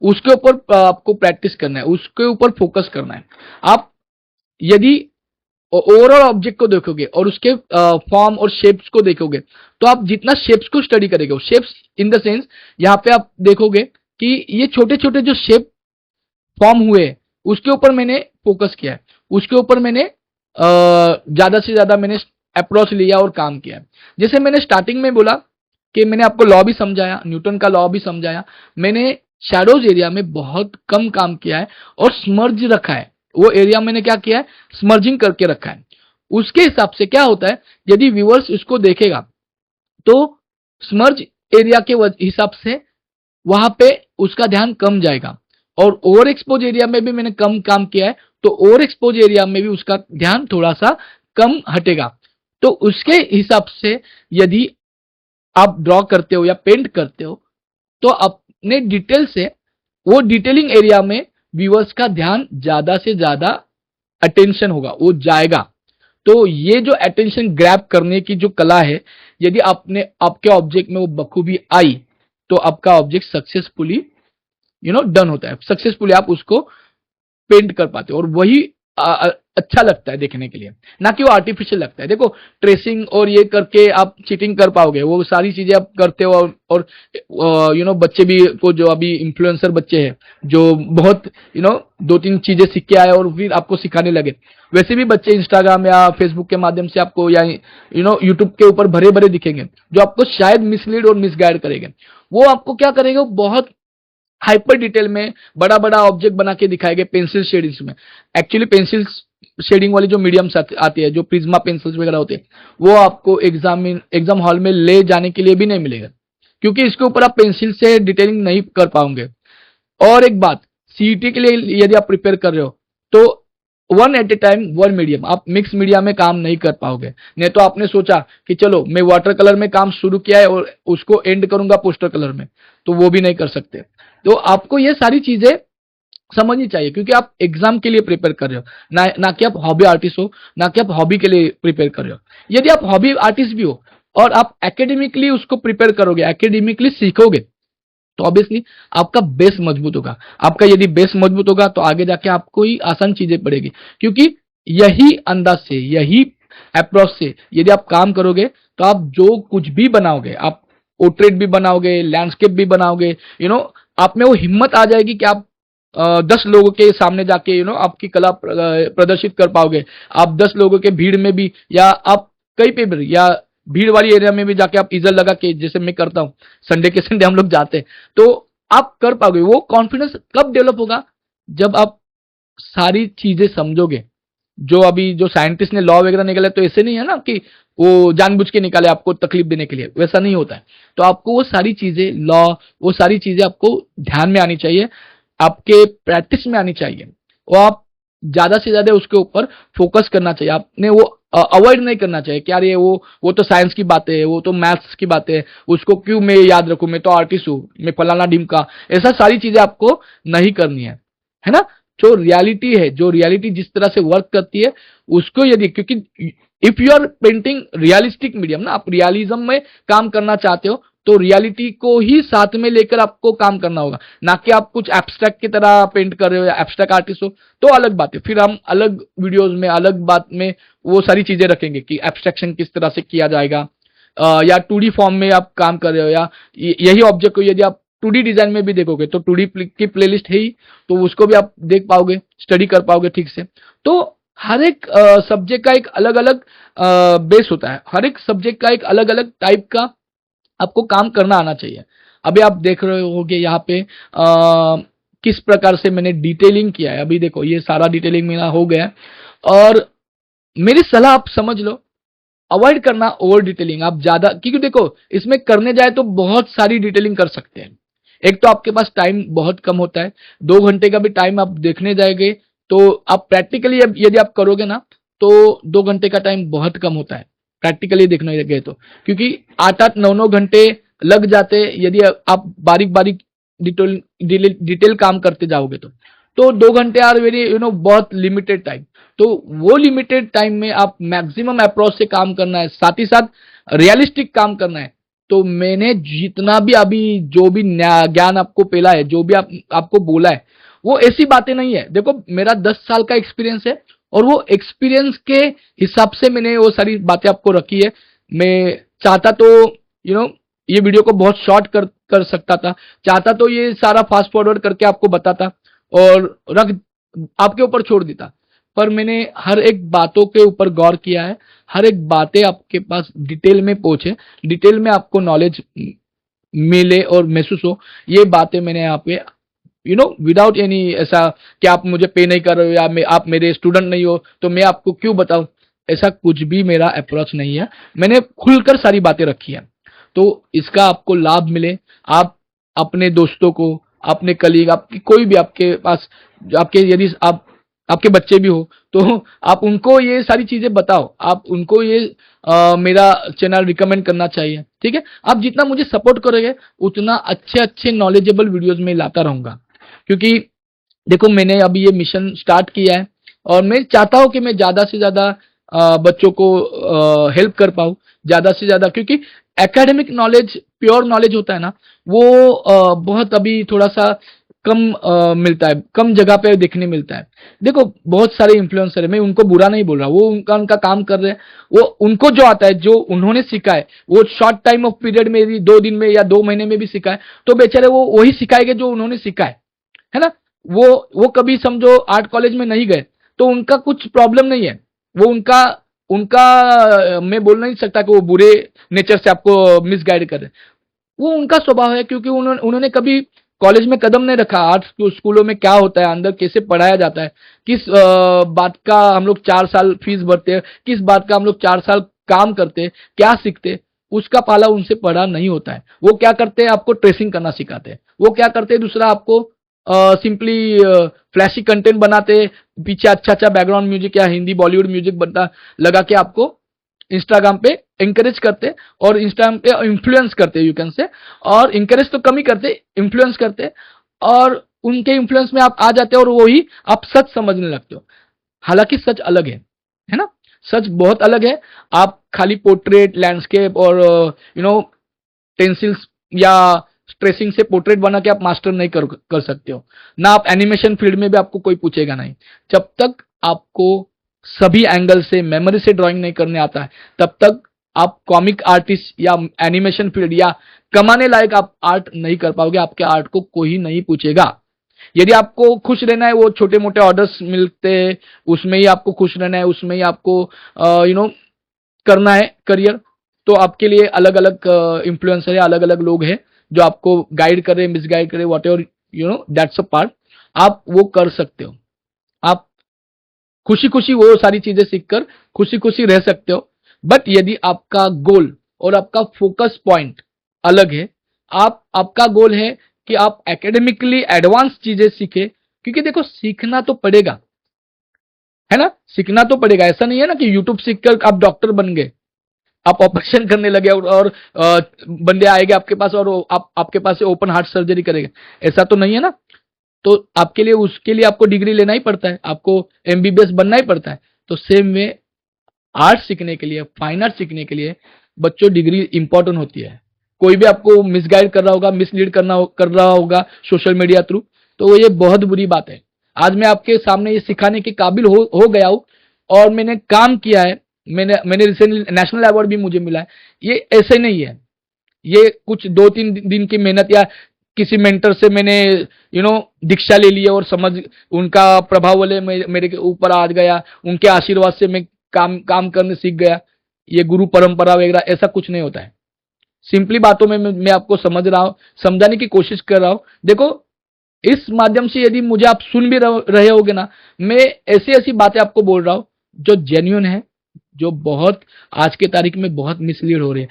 उसके ऊपर आपको प्रैक्टिस करना है, उसके ऊपर फोकस करना है। आप यदि ओवरऑल ऑब्जेक्ट को देखोगे और उसके फॉर्म और शेप्स को देखोगे, तो आप जितना शेप्स को स्टडी करेंगे, शेप्स इन द सेंस यहाँ पे आप देखोगे कि ये छोटे छोटे जो शेप फॉर्म हुए उसके ऊपर मैंने फोकस किया है, उसके ऊपर मैंने ज्यादा से ज्यादा मैंने अप्रोच लिया और काम किया है। जैसे मैंने स्टार्टिंग में बोला कि मैंने आपको लॉ भी समझाया, न्यूटन का लॉ भी समझाया, मैंने शैडोज एरिया में बहुत कम काम किया है और स्मर्ज रखा है। वो एरिया मैंने क्या किया है, स्मर्जिंग करके रखा है। उसके हिसाब से क्या होता है, यदि व्यूअर्स इसको देखेगा तो स्मर्ज एरिया के हिसाब से वहां पे उसका ध्यान कम जाएगा। और ओवर एक्सपोज एरिया में भी मैंने कम काम किया है, तो ओवर एक्सपोज एरिया में भी उसका ध्यान थोड़ा सा कम हटेगा। तो उसके हिसाब से यदि आप ड्रॉ करते हो या पेंट करते हो तो अपने डिटेल से वो डिटेलिंग एरिया में व्यूअर्स का ध्यान ज्यादा से ज्यादा अटेंशन होगा, वो जाएगा। तो ये जो अटेंशन ग्रैब करने की जो कला है, यदि आपने आपके ऑब्जेक्ट में वो बखूबी आई तो आपका ऑब्जेक्ट सक्सेसफुली डन होता है, सक्सेसफुली आप उसको पेंट कर पाते हो और वही अच्छा लगता है देखने के लिए, ना कि वो आर्टिफिशियल लगता है। देखो ट्रेसिंग और ये करके आप चीटिंग कर पाओगे, वो सारी चीजें आप करते हो। और बच्चे भी को जो अभी इन्फ्लुएंसर बच्चे हैं जो बहुत दो तीन चीजें सीख के आए और फिर आपको सिखाने लगे, वैसे भी बच्चे इंस्टाग्राम या फेसबुक के माध्यम से आपको या यूट्यूब के ऊपर भरे भरे दिखेंगे जो आपको शायद मिसलीड और मिसगाइड करेंगे। वो आपको क्या करेंगे, बहुत हाइपर डिटेल में बड़ा बड़ा ऑब्जेक्ट बना के दिखाएंगे पेंसिल शेडिंग्स में। एक्चुअली पेंसिल शेडिंग वाली जो मीडियम्स आती है, जो प्रिज्मा पेंसिल्स वगैरह होते हैं, वो आपको एग्जाम हॉल में ले जाने के लिए भी नहीं मिलेगा, क्योंकि इसके ऊपर आप पेंसिल से डिटेलिंग नहीं कर पाओगे। और एक बात, सीईटी के लिए यदि आप प्रिपेयर कर रहे हो तो one at a time one medium, आप मिक्स मीडिया में काम नहीं कर पाओगे। नहीं तो आपने सोचा कि चलो मैं वाटर कलर में काम शुरू किया है और उसको एंड करूंगा पोस्टर कलर में, तो वो भी नहीं कर सकते। तो आपको ये सारी चीजें समझनी चाहिए, क्योंकि आप एग्जाम के लिए प्रिपेयर कर रहे हो, ना कि आप हॉबी आर्टिस्ट हो, ना कि आप हॉबी के लिए प्रिपेयर कर रहे हो। यदि आप हॉबी आर्टिस्ट भी हो और आप एकेडमिकली उसको प्रिपेयर करोगे, एकेडमिकली सीखोगे, तो ऑब्वियसली आपका बेस मजबूत होगा। आपका यदि बेस मजबूत होगा तो आगे जाके आपको ही आसान चीजें पड़ेगी, क्योंकि यही अंदाज से, यही अप्रोच से यदि आप काम करोगे तो आप जो कुछ भी बनाओगे, आप पोर्ट्रेट भी बनाओगे, लैंडस्केप भी बनाओगे, आप में वो हिम्मत आ जाएगी कि आप 10 लोगों के सामने जाके आपकी कला प्रदर्शित कर पाओगे। आप 10 लोगों के भीड़ में भी, या आप कहीं पे भी, या भीड़ वाली एरिया में भी जाके आप इजल लगा के, जैसे मैं करता हूँ, संडे के संडे हम लोग जाते हैं, तो आप कर पाओगे। वो कॉन्फिडेंस कब डेवलप होगा, जब आप सारी चीजें समझोगे। जो अभी जो साइंटिस्ट ने लॉ वगैरह निकाले, तो ऐसे नहीं है ना कि वो जानबूझ के निकाले आपको तकलीफ देने के लिए, वैसा नहीं होता है। तो आपको वो सारी चीजें, लॉ, वो सारी चीजें आपको ध्यान में आनी चाहिए, आपके प्रैक्टिस में आनी चाहिए, और आप ज्यादा से ज्यादा उसके ऊपर फोकस करना चाहिए। आपने वो अवॉइड नहीं करना चाहिए कि यार ये वो तो साइंस की बातें है, वो तो मैथ्स की बातें है, उसको क्यों मैं याद रखूं, मैं तो आर्टिस्ट हूं, मैं फलाना ढिमका, ऐसा सारी चीजें आपको नहीं करनी है ना। जो रियलिटी है, जो रियलिटी जिस तरह से वर्क करती है उसको, यदि, क्योंकि if you are painting realistic medium ना, आप रियलिज्म में काम करना चाहते हो, तो रियलिटी को ही साथ में लेकर आपको काम करना होगा, ना कि आप कुछ एब्स्ट्रैक्ट की तरह पेंट कर रहे हो या एब्स्ट्रैक्ट आर्टिस्ट हो, तो अलग बात है। फिर हम अलग वीडियोस में, अलग बात में वो सारी चीजें रखेंगे कि एब्स्ट्रैक्शन किस तरह से किया जाएगा, या 2D फॉर्म में आप काम कर रहे हो, या यही ऑब्जेक्ट को यदि आप 2D डिजाइन में भी देखोगे तो 2D की प्लेलिस्ट है ही, तो उसको भी आप देख पाओगे, स्टडी कर पाओगे ठीक से। तो हर एक सब्जेक्ट का एक अलग अलग बेस होता है, हर एक सब्जेक्ट का एक अलग अलग टाइप का आपको काम करना आना चाहिए। अभी आप देख रहे होगे यहाँ पे किस प्रकार से मैंने डिटेलिंग किया है। अभी देखो ये सारा डिटेलिंग मेरा हो गया है, और मेरी सलाह आप समझ लो, अवॉइड करना ओवर डिटेलिंग। आप ज्यादा, क्योंकि देखो इसमें करने जाए तो बहुत सारी डिटेलिंग कर सकते हैं। एक तो आपके पास टाइम बहुत कम होता है, 2 घंटे का भी टाइम आप देखने जाएंगे तो आप प्रैक्टिकली यदि आप करोगे ना, तो 2 घंटे का टाइम बहुत कम होता है प्रैक्टिकली देखने गए तो, क्योंकि 8-8, 9-9 घंटे लग जाते हैं यदि आप बारीक बारीक डिटेल काम करते जाओगे तो 2 घंटे आर वेरी बहुत लिमिटेड टाइम। तो वो लिमिटेड टाइम में आप मैक्सिमम अप्रोच से काम करना है, साथ ही साथ रियलिस्टिक काम करना है। तो मैंने जितना भी अभी जो भी ज्ञान आपको पेला है, जो भी आपको बोला है, वो ऐसी बातें नहीं है। देखो मेरा 10 साल का एक्सपीरियंस है, और वो एक्सपीरियंस के हिसाब से मैंने वो सारी बातें आपको रखी है। मैं चाहता तो ये वीडियो को बहुत शॉर्ट कर सकता था, चाहता तो ये सारा फास्ट फॉरवर्ड करके आपको बताता और रख आपके ऊपर छोड़ देता, पर मैंने हर एक बातों के ऊपर गौर किया है, हर एक बातें आपके पास डिटेल में पहुंचे, डिटेल में आपको नॉलेज मिले और महसूस हो, ये बातें मैंने यहाँ पे विदाउट एनी ऐसा कि आप मुझे पे नहीं कर रहे हो या आप मेरे स्टूडेंट नहीं हो तो मैं आपको क्यों बताऊं, ऐसा कुछ भी मेरा अप्रोच नहीं है। मैंने खुलकर सारी बातें रखी है, तो इसका आपको लाभ मिले। आप अपने दोस्तों को, अपने कलीग, आपकी कोई भी आपके पास, आपके यदि आप आपके बच्चे भी हो तो आप उनको ये सारी चीजें बताओ, आप उनको ये मेरा चैनल रिकमेंड करना चाहिए, ठीक है। आप जितना मुझे सपोर्ट करोगे उतना अच्छे अच्छे नॉलेजेबल वीडियोस में लाता रहूंगा, क्योंकि देखो मैंने अभी ये मिशन स्टार्ट किया है और मैं चाहता हूं कि मैं ज्यादा से ज्यादा बच्चों को हेल्प कर पाऊं, ज्यादा से ज्यादा, क्योंकि एकेडमिक नॉलेज, प्योर नॉलेज होता है ना, वो बहुत अभी थोड़ा सा कम मिलता है, कम जगह पे देखने मिलता है। देखो बहुत सारे इन्फ्लुएंसर है, मैं उनको बुरा नहीं बोल रहा, वो उनका उनका काम कर रहे हैं, वो उनको जो आता है, जो उन्होंने सीखा है, वो शॉर्ट टाइम ऑफ पीरियड में भी 2 दिन में या 2 महीने में भी सीखा है, तो बेचारे वो वही सिखाएंगे जो उन्होंने सीखा है ना। वो कभी समझो आर्ट कॉलेज में नहीं गए तो उनका कुछ प्रॉब्लम नहीं है, वो उनका उनका मैं बोल नहीं सकता कि वो बुरे नेचर से आपको मिसगाइड कर रहे हैं, वो उनका स्वभाव है, क्योंकि उन्होंने कभी कॉलेज में कदम नहीं रखा। आर्ट स्कूलों में क्या होता है, अंदर कैसे पढ़ाया जाता है, किस बात का हम लोग 4 साल फीस भरते हैं, किस बात का हम लोग 4 साल काम करते हैं, क्या सीखते हैं, उसका पाला उनसे पढ़ा नहीं होता है। वो क्या करते हैं, आपको ट्रेसिंग करना सिखाते हैं, वो क्या करते हैं, दूसरा आपको सिंपली फ्लैशी कंटेंट बनाते, पीछे अच्छा अच्छा बैकग्राउंड म्यूजिक या हिंदी बॉलीवुड म्यूजिक बनता लगा के आपको इंस्टाग्राम पे इंकरेज करते और इंस्टाग्राम पे इन्फ्लुएंस करते, यू कैन से, और इंकरेज तो कम ही करते, इन्फ्लुएंस करते, और उनके इन्फ्लुएंस में आप आ जाते हो और वही आप सच समझने लगते हो। हालांकि सच अलग है ना, सच बहुत अलग है। आप खाली पोर्ट्रेट, लैंडस्केप और टेंसिल्स या स्ट्रेसिंग से पोर्ट्रेट बना के आप मास्टर नहीं कर सकते हो ना। आप एनिमेशन फील्ड में भी आपको कोई पूछेगा नहीं, जब तक आपको सभी एंगल से मेमोरी से ड्राइंग नहीं करने आता है, तब तक आप कॉमिक आर्टिस्ट या एनिमेशन फील्ड या कमाने लायक आप आर्ट नहीं कर पाओगे। आपके आर्ट को कोई नहीं पूछेगा। यदि आपको खुश रहना है, वो छोटे मोटे ऑर्डर्स मिलते हैं उसमें ही आपको खुश रहना है, उसमें ही आपको करना है करियर, तो आपके लिए अलग अलग इन्फ्लुएंसर है, अलग अलग लोग हैं जो आपको गाइड करे, मिसगाइड करे, what ever that's a part, आप वो कर सकते हो। आप खुशी खुशी वो सारी चीजें सीखकर खुशी खुशी रह सकते हो। बट यदि आपका गोल और आपका फोकस पॉइंट अलग है, आपका गोल है कि आप एकेडमिकली एडवांस चीजें सीखे, क्योंकि देखो सीखना तो पड़ेगा, है ना, सीखना तो पड़ेगा। ऐसा नहीं है ना कि यूट्यूब सीखकर आप डॉक्टर बन गए, आप ऑपरेशन करने लगे और बंदे आएंगे आपके पास और आपके पास से ओपन हार्ट सर्जरी करेंगे, ऐसा तो नहीं है ना। तो आपके लिए, उसके लिए आपको डिग्री लेना ही पड़ता है, आपको एमबीबीएस बनना ही पड़ता है। तो सेम वे आर्ट सीखने के लिए, फाइन आर्ट सीखने के लिए बच्चों डिग्री इंपॉर्टेंट होती है। कोई भी आपको मिसगाइड कर रहा होगा, मिसलीड कर रहा होगा सोशल मीडिया थ्रू, तो ये बहुत बुरी बात है। आज मैं आपके सामने ये सिखाने के काबिल हो गया हूं और मैंने काम किया है, मैंने रिसेंटली नेशनल अवार्ड भी मुझे मिला है। ये ऐसे नहीं है, ये कुछ 2-3 दिन की मेहनत या किसी मेंटर से मैंने दीक्षा ले ली है और समझ, उनका प्रभाव वाले मेरे ऊपर आ गया, उनके आशीर्वाद से मैं काम करने सीख गया। ये गुरु परंपरा वगैरह ऐसा कुछ नहीं होता है। सिंपली बातों में मैं आपको समझ रहा हूं, समझाने की कोशिश कर रहा हूं। देखो इस माध्यम से यदि मुझे आप सुन भी रहे होगे ना, मैं ऐसी ऐसी बातें आपको बोल रहा हूं जो जेन्युइन है, जो बहुत आज के तारीख में बहुत मिसलीड हो रही है,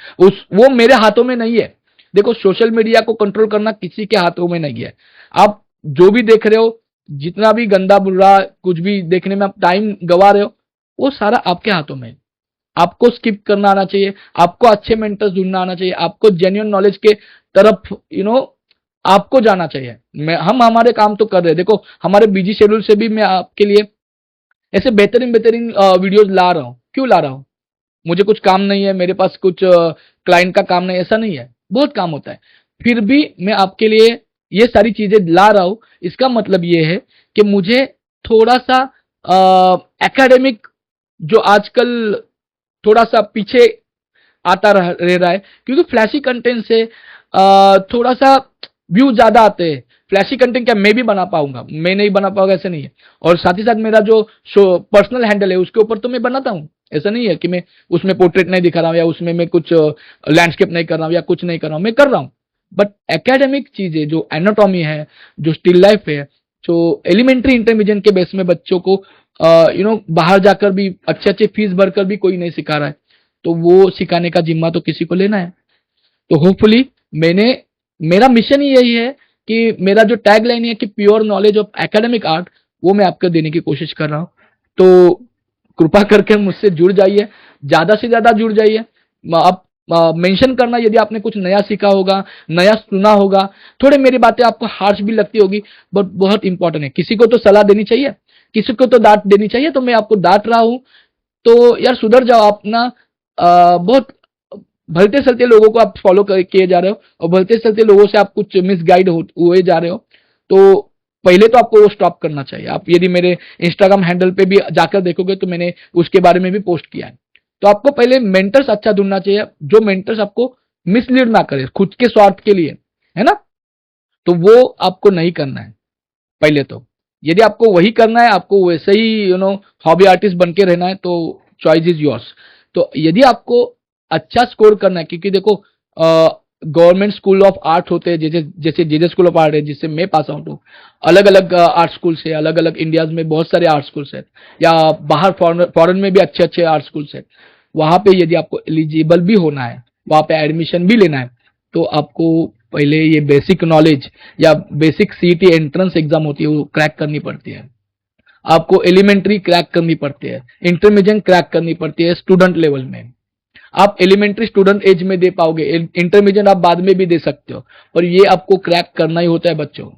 वो मेरे हाथों में नहीं है। देखो सोशल मीडिया को कंट्रोल करना किसी के हाथों में नहीं है। आप जो भी देख रहे हो, जितना भी गंदा बुरा कुछ भी देखने में आप टाइम गवा रहे हो, वो सारा आपके हाथों में है। आपको स्किप करना आना चाहिए, आपको अच्छे मेंटर्स ढूंढना आना चाहिए, आपको जेन्युइन नॉलेज के तरफ आपको जाना चाहिए। हम हमारे काम तो कर रहे हैं, देखो हमारे बिजी शेड्यूल से भी मैं आपके लिए ऐसे बेहतरीन बेहतरीन वीडियोस ला रहा हूं। क्यों ला रहा हूं? मुझे कुछ काम नहीं है, मेरे पास कुछ क्लाइंट का काम नहीं, ऐसा नहीं है, बहुत काम होता है, फिर भी मैं आपके लिए ये सारी चीजें ला रहा हूं। इसका मतलब ये है कि मुझे थोड़ा सा एकेडमिक जो आजकल थोड़ा सा पीछे आता रह रहा है, क्योंकि फ्लैशी कंटेंट से थोड़ा सा व्यू ज्यादा आते हैं, फ्लैशी कंटेंट क्या मैं भी बना पाऊंगा, मैं नहीं बना पाऊंगा ऐसा नहीं है। और साथ ही साथ मेरा जो पर्सनल हैंडल है उसके ऊपर तो मैं बनाता हूँ, ऐसा नहीं है कि मैं उसमें पोर्ट्रेट नहीं दिखा रहा हूँ या उसमें मैं कुछ लैंडस्केप नहीं कर रहा हूँ या कुछ नहीं कर रहा हूँ, मैं कर रहा हूँ। बट एकेडमिक चीजें जो एनाटॉमी है, जो स्टिल लाइफ है, जो एलिमेंट्री इंटरमीडिएट के बेस में बच्चों को बाहर जाकर भी अच्छे अच्छे फीस भरकर भी कोई नहीं सिखा रहा है, तो वो सिखाने का जिम्मा तो किसी को लेना है। तो होपफुली मैंने मेरा मिशन ही यही है कि मेरा जो टैग लाइन है कि pure knowledge of academic art, वो मैं आपको देने की कोशिश कर रहा हूँ। तो कृपा करके मुझसे जुड़ जाइए, ज्यादा से ज्यादा जुड़ जाइए। आप मेंशन करना यदि आपने कुछ नया सीखा होगा, नया सुना होगा। थोड़े मेरी बातें आपको हार्श भी लगती होगी, बट बहुत इंपॉर्टेंट है। किसी को तो सलाह देनी चाहिए, किसी को तो डांट देनी चाहिए, तो मैं आपको डांट रहा हूं तो यार सुधर जाओ। आप ना बहुत भलते सलते लोगों को आप फॉलो किए जा रहे हो और भलते सलते लोगों से आप कुछ मिसगाइड हुए जा रहे हो। तो पहले तो आपको वो स्टॉप करना चाहिए। आप यदि मेरे इंस्टाग्राम हैंडल पे भी जाकर देखोगे तो मैंने उसके बारे में भी पोस्ट किया है। तो आपको पहले मेंटर्स अच्छा ढूंढना चाहिए, जो मेंटर्स आपको मिसलीड ना करे खुद के स्वार्थ के लिए, है ना। तो वो आपको नहीं करना है पहले तो। यदि आपको वही करना है, आपको वैसे ही हॉबी आर्टिस्ट बन के रहना है, तो चॉइस इज योर्स। तो यदि आपको अच्छा स्कोर करना है, क्योंकि देखो गवर्नमेंट स्कूल ऑफ आर्ट होते हैं, जैसे जैसे जेजे स्कूल ऑफ आर्ट है जिससे मैं पास आउट हूँ, अलग अलग आर्ट स्कूल है, अलग अलग इंडिया में बहुत सारे आर्ट स्कूल्स है, या बाहर फॉरेन में भी अच्छे अच्छे आर्ट स्कूल्स है। वहां पे यदि आपको एलिजिबल भी होना है, वहां पे एडमिशन भी लेना है, तो आपको पहले ये बेसिक नॉलेज या बेसिक सीईटी एंट्रेंस एग्जाम होती है वो क्रैक करनी पड़ती है। आपको एलिमेंट्री क्रैक करनी पड़ती है, इंटरमीडिएट क्रैक करनी पड़ती है स्टूडेंट लेवल में। आप एलिमेंट्री स्टूडेंट एज में दे पाओगे, इंटरमीडिएट आप बाद में भी दे सकते हो, और ये आपको क्रैक करना ही होता है बच्चों।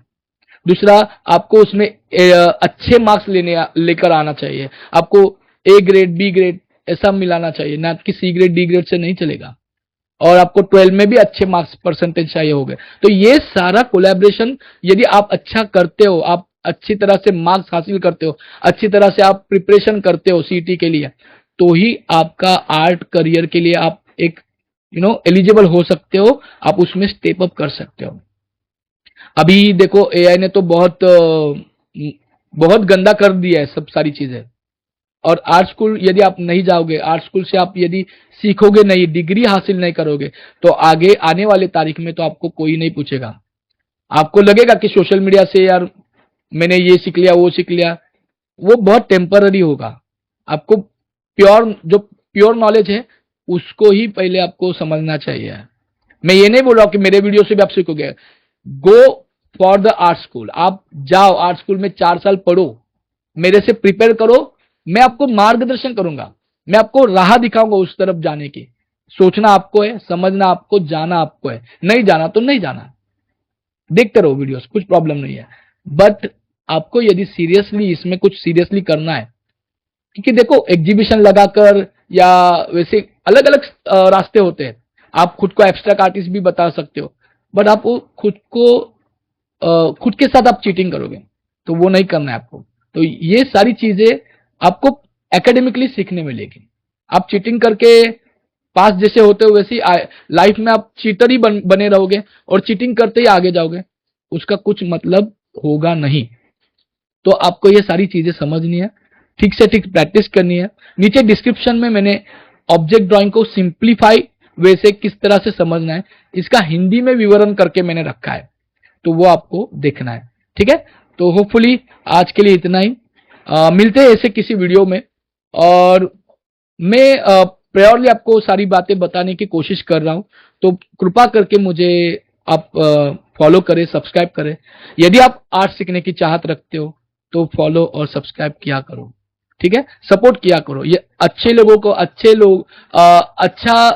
दूसरा, आपको उसमें अच्छे मार्क्स लेकर आना चाहिए। आपको ए ग्रेड बी ग्रेड ऐसा मिलाना चाहिए, ना कि सी ग्रेड डी ग्रेड से नहीं चलेगा। और आपको 12 में भी अच्छे मार्क्स परसेंटेज चाहिए होंगे। तो ये सारा कोलैबोरेशन यदि आप अच्छा करते हो, आप अच्छी तरह से मार्क्स हासिल करते हो, अच्छी तरह से आप प्रिपरेशन करते हो सीटी के लिए, तो ही आपका आर्ट करियर के लिए आप एक एलिजिबल हो सकते हो, आप उसमें स्टेप अप कर सकते हो। अभी देखो एआई ने तो बहुत गंदा कर दिया है सब सारी चीजें। और आर्ट स्कूल यदि आप नहीं जाओगे, आर्ट स्कूल से आप यदि सीखोगे नहीं, डिग्री हासिल नहीं करोगे, तो आगे आने वाले तारीख में तो आपको कोई नहीं पूछेगा। आपको लगेगा कि सोशल मीडिया से यार मैंने ये सीख लिया वो सीख लिया, वो बहुत टेम्पररी होगा। आपको प्योर नॉलेज है उसको ही पहले आपको समझना चाहिए। मैं ये नहीं बोल रहा हूं कि मेरे वीडियो से भी आप सीखोगे। Go for the art school, आप जाओ आर्ट स्कूल में 4 साल पढ़ो, मेरे से प्रिपेयर करो, मैं आपको मार्गदर्शन करूंगा, मैं आपको राह दिखाऊंगा उस तरफ जाने की। सोचना आपको है, समझना आपको, जाना आपको है। नहीं जाना तो नहीं जाना, देखते रहो वीडियोस, कुछ प्रॉब्लम नहीं है। बट आपको यदि सीरियसली इसमें कुछ सीरियसली करना है, क्योंकि देखो एग्जीबिशन लगाकर या वैसे अलग अलग रास्ते होते हैं। आप खुद को एब्स्ट्रैक्ट आर्टिस्ट भी बता सकते हो, बट आप खुद के साथ आप चीटिंग करोगे, तो वो नहीं करना है आपको। तो ये सारी चीजें आपको एकेडमिकली सीखने मिलेगी। आप चीटिंग करके पास जैसे होते हो वैसे ही लाइफ में आप चीटर ही बने रहोगे और चीटिंग करते ही आगे जाओगे, उसका कुछ मतलब होगा नहीं। तो आपको ये सारी चीजें समझनी है, ठीक से ठीक प्रैक्टिस करनी है। नीचे डिस्क्रिप्शन में मैंने ऑब्जेक्ट ड्राइंग को सिंप्लीफाई वे से किस तरह से समझना है, इसका हिंदी में विवरण करके मैंने रखा है, तो वो आपको देखना है। ठीक है, तो होपफुली आज के लिए इतना ही। मिलते हैं ऐसे किसी वीडियो में, और मैं प्रायोरली आपको सारी बातें बताने की कोशिश कर रहा हूं, तो कृपा करके मुझे आप फॉलो करें, सब्सक्राइब करें। यदि आप आर्ट सीखने की चाहत रखते हो तो फॉलो और सब्सक्राइब किया करो, ठीक है, सपोर्ट किया करो। ये अच्छे लोगों को, अच्छा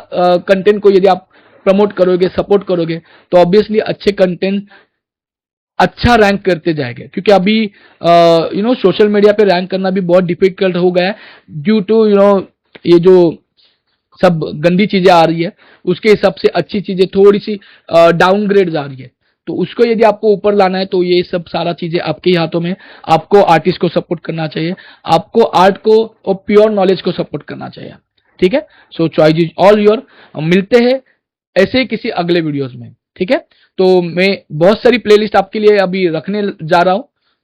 कंटेंट को यदि आप प्रमोट करोगे, सपोर्ट करोगे, तो ऑब्वियसली अच्छे कंटेंट अच्छा रैंक करते जाएंगे। क्योंकि अभी सोशल मीडिया पे रैंक करना भी बहुत डिफिकल्ट हो गया है, ड्यू टू ये जो सब गंदी चीजें आ रही है, उसके हिसाब से अच्छी चीजें थोड़ी सी डाउनग्रेड आ रही है। तो उसको यदि आपको ऊपर लाना है, तो ये सब सारा चीजें आपके ही हाथों में। आपको आर्टिस्ट को सपोर्ट करना चाहिए, आपको आर्ट को और प्योर नॉलेज को सपोर्ट करना चाहिए। ठीक है, सो चॉइस इज ऑल योर। मिलते हैं ऐसे ही किसी अगले वीडियोस में। ठीक है। तो मैं बहुत सारी प्लेलिस्ट आपके लिए अभी रखने जा रहा हूं,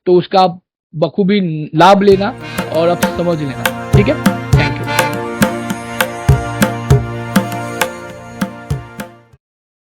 तो उसका आप बखूबी लाभ लेना और आप समझ लेना, ठीक है।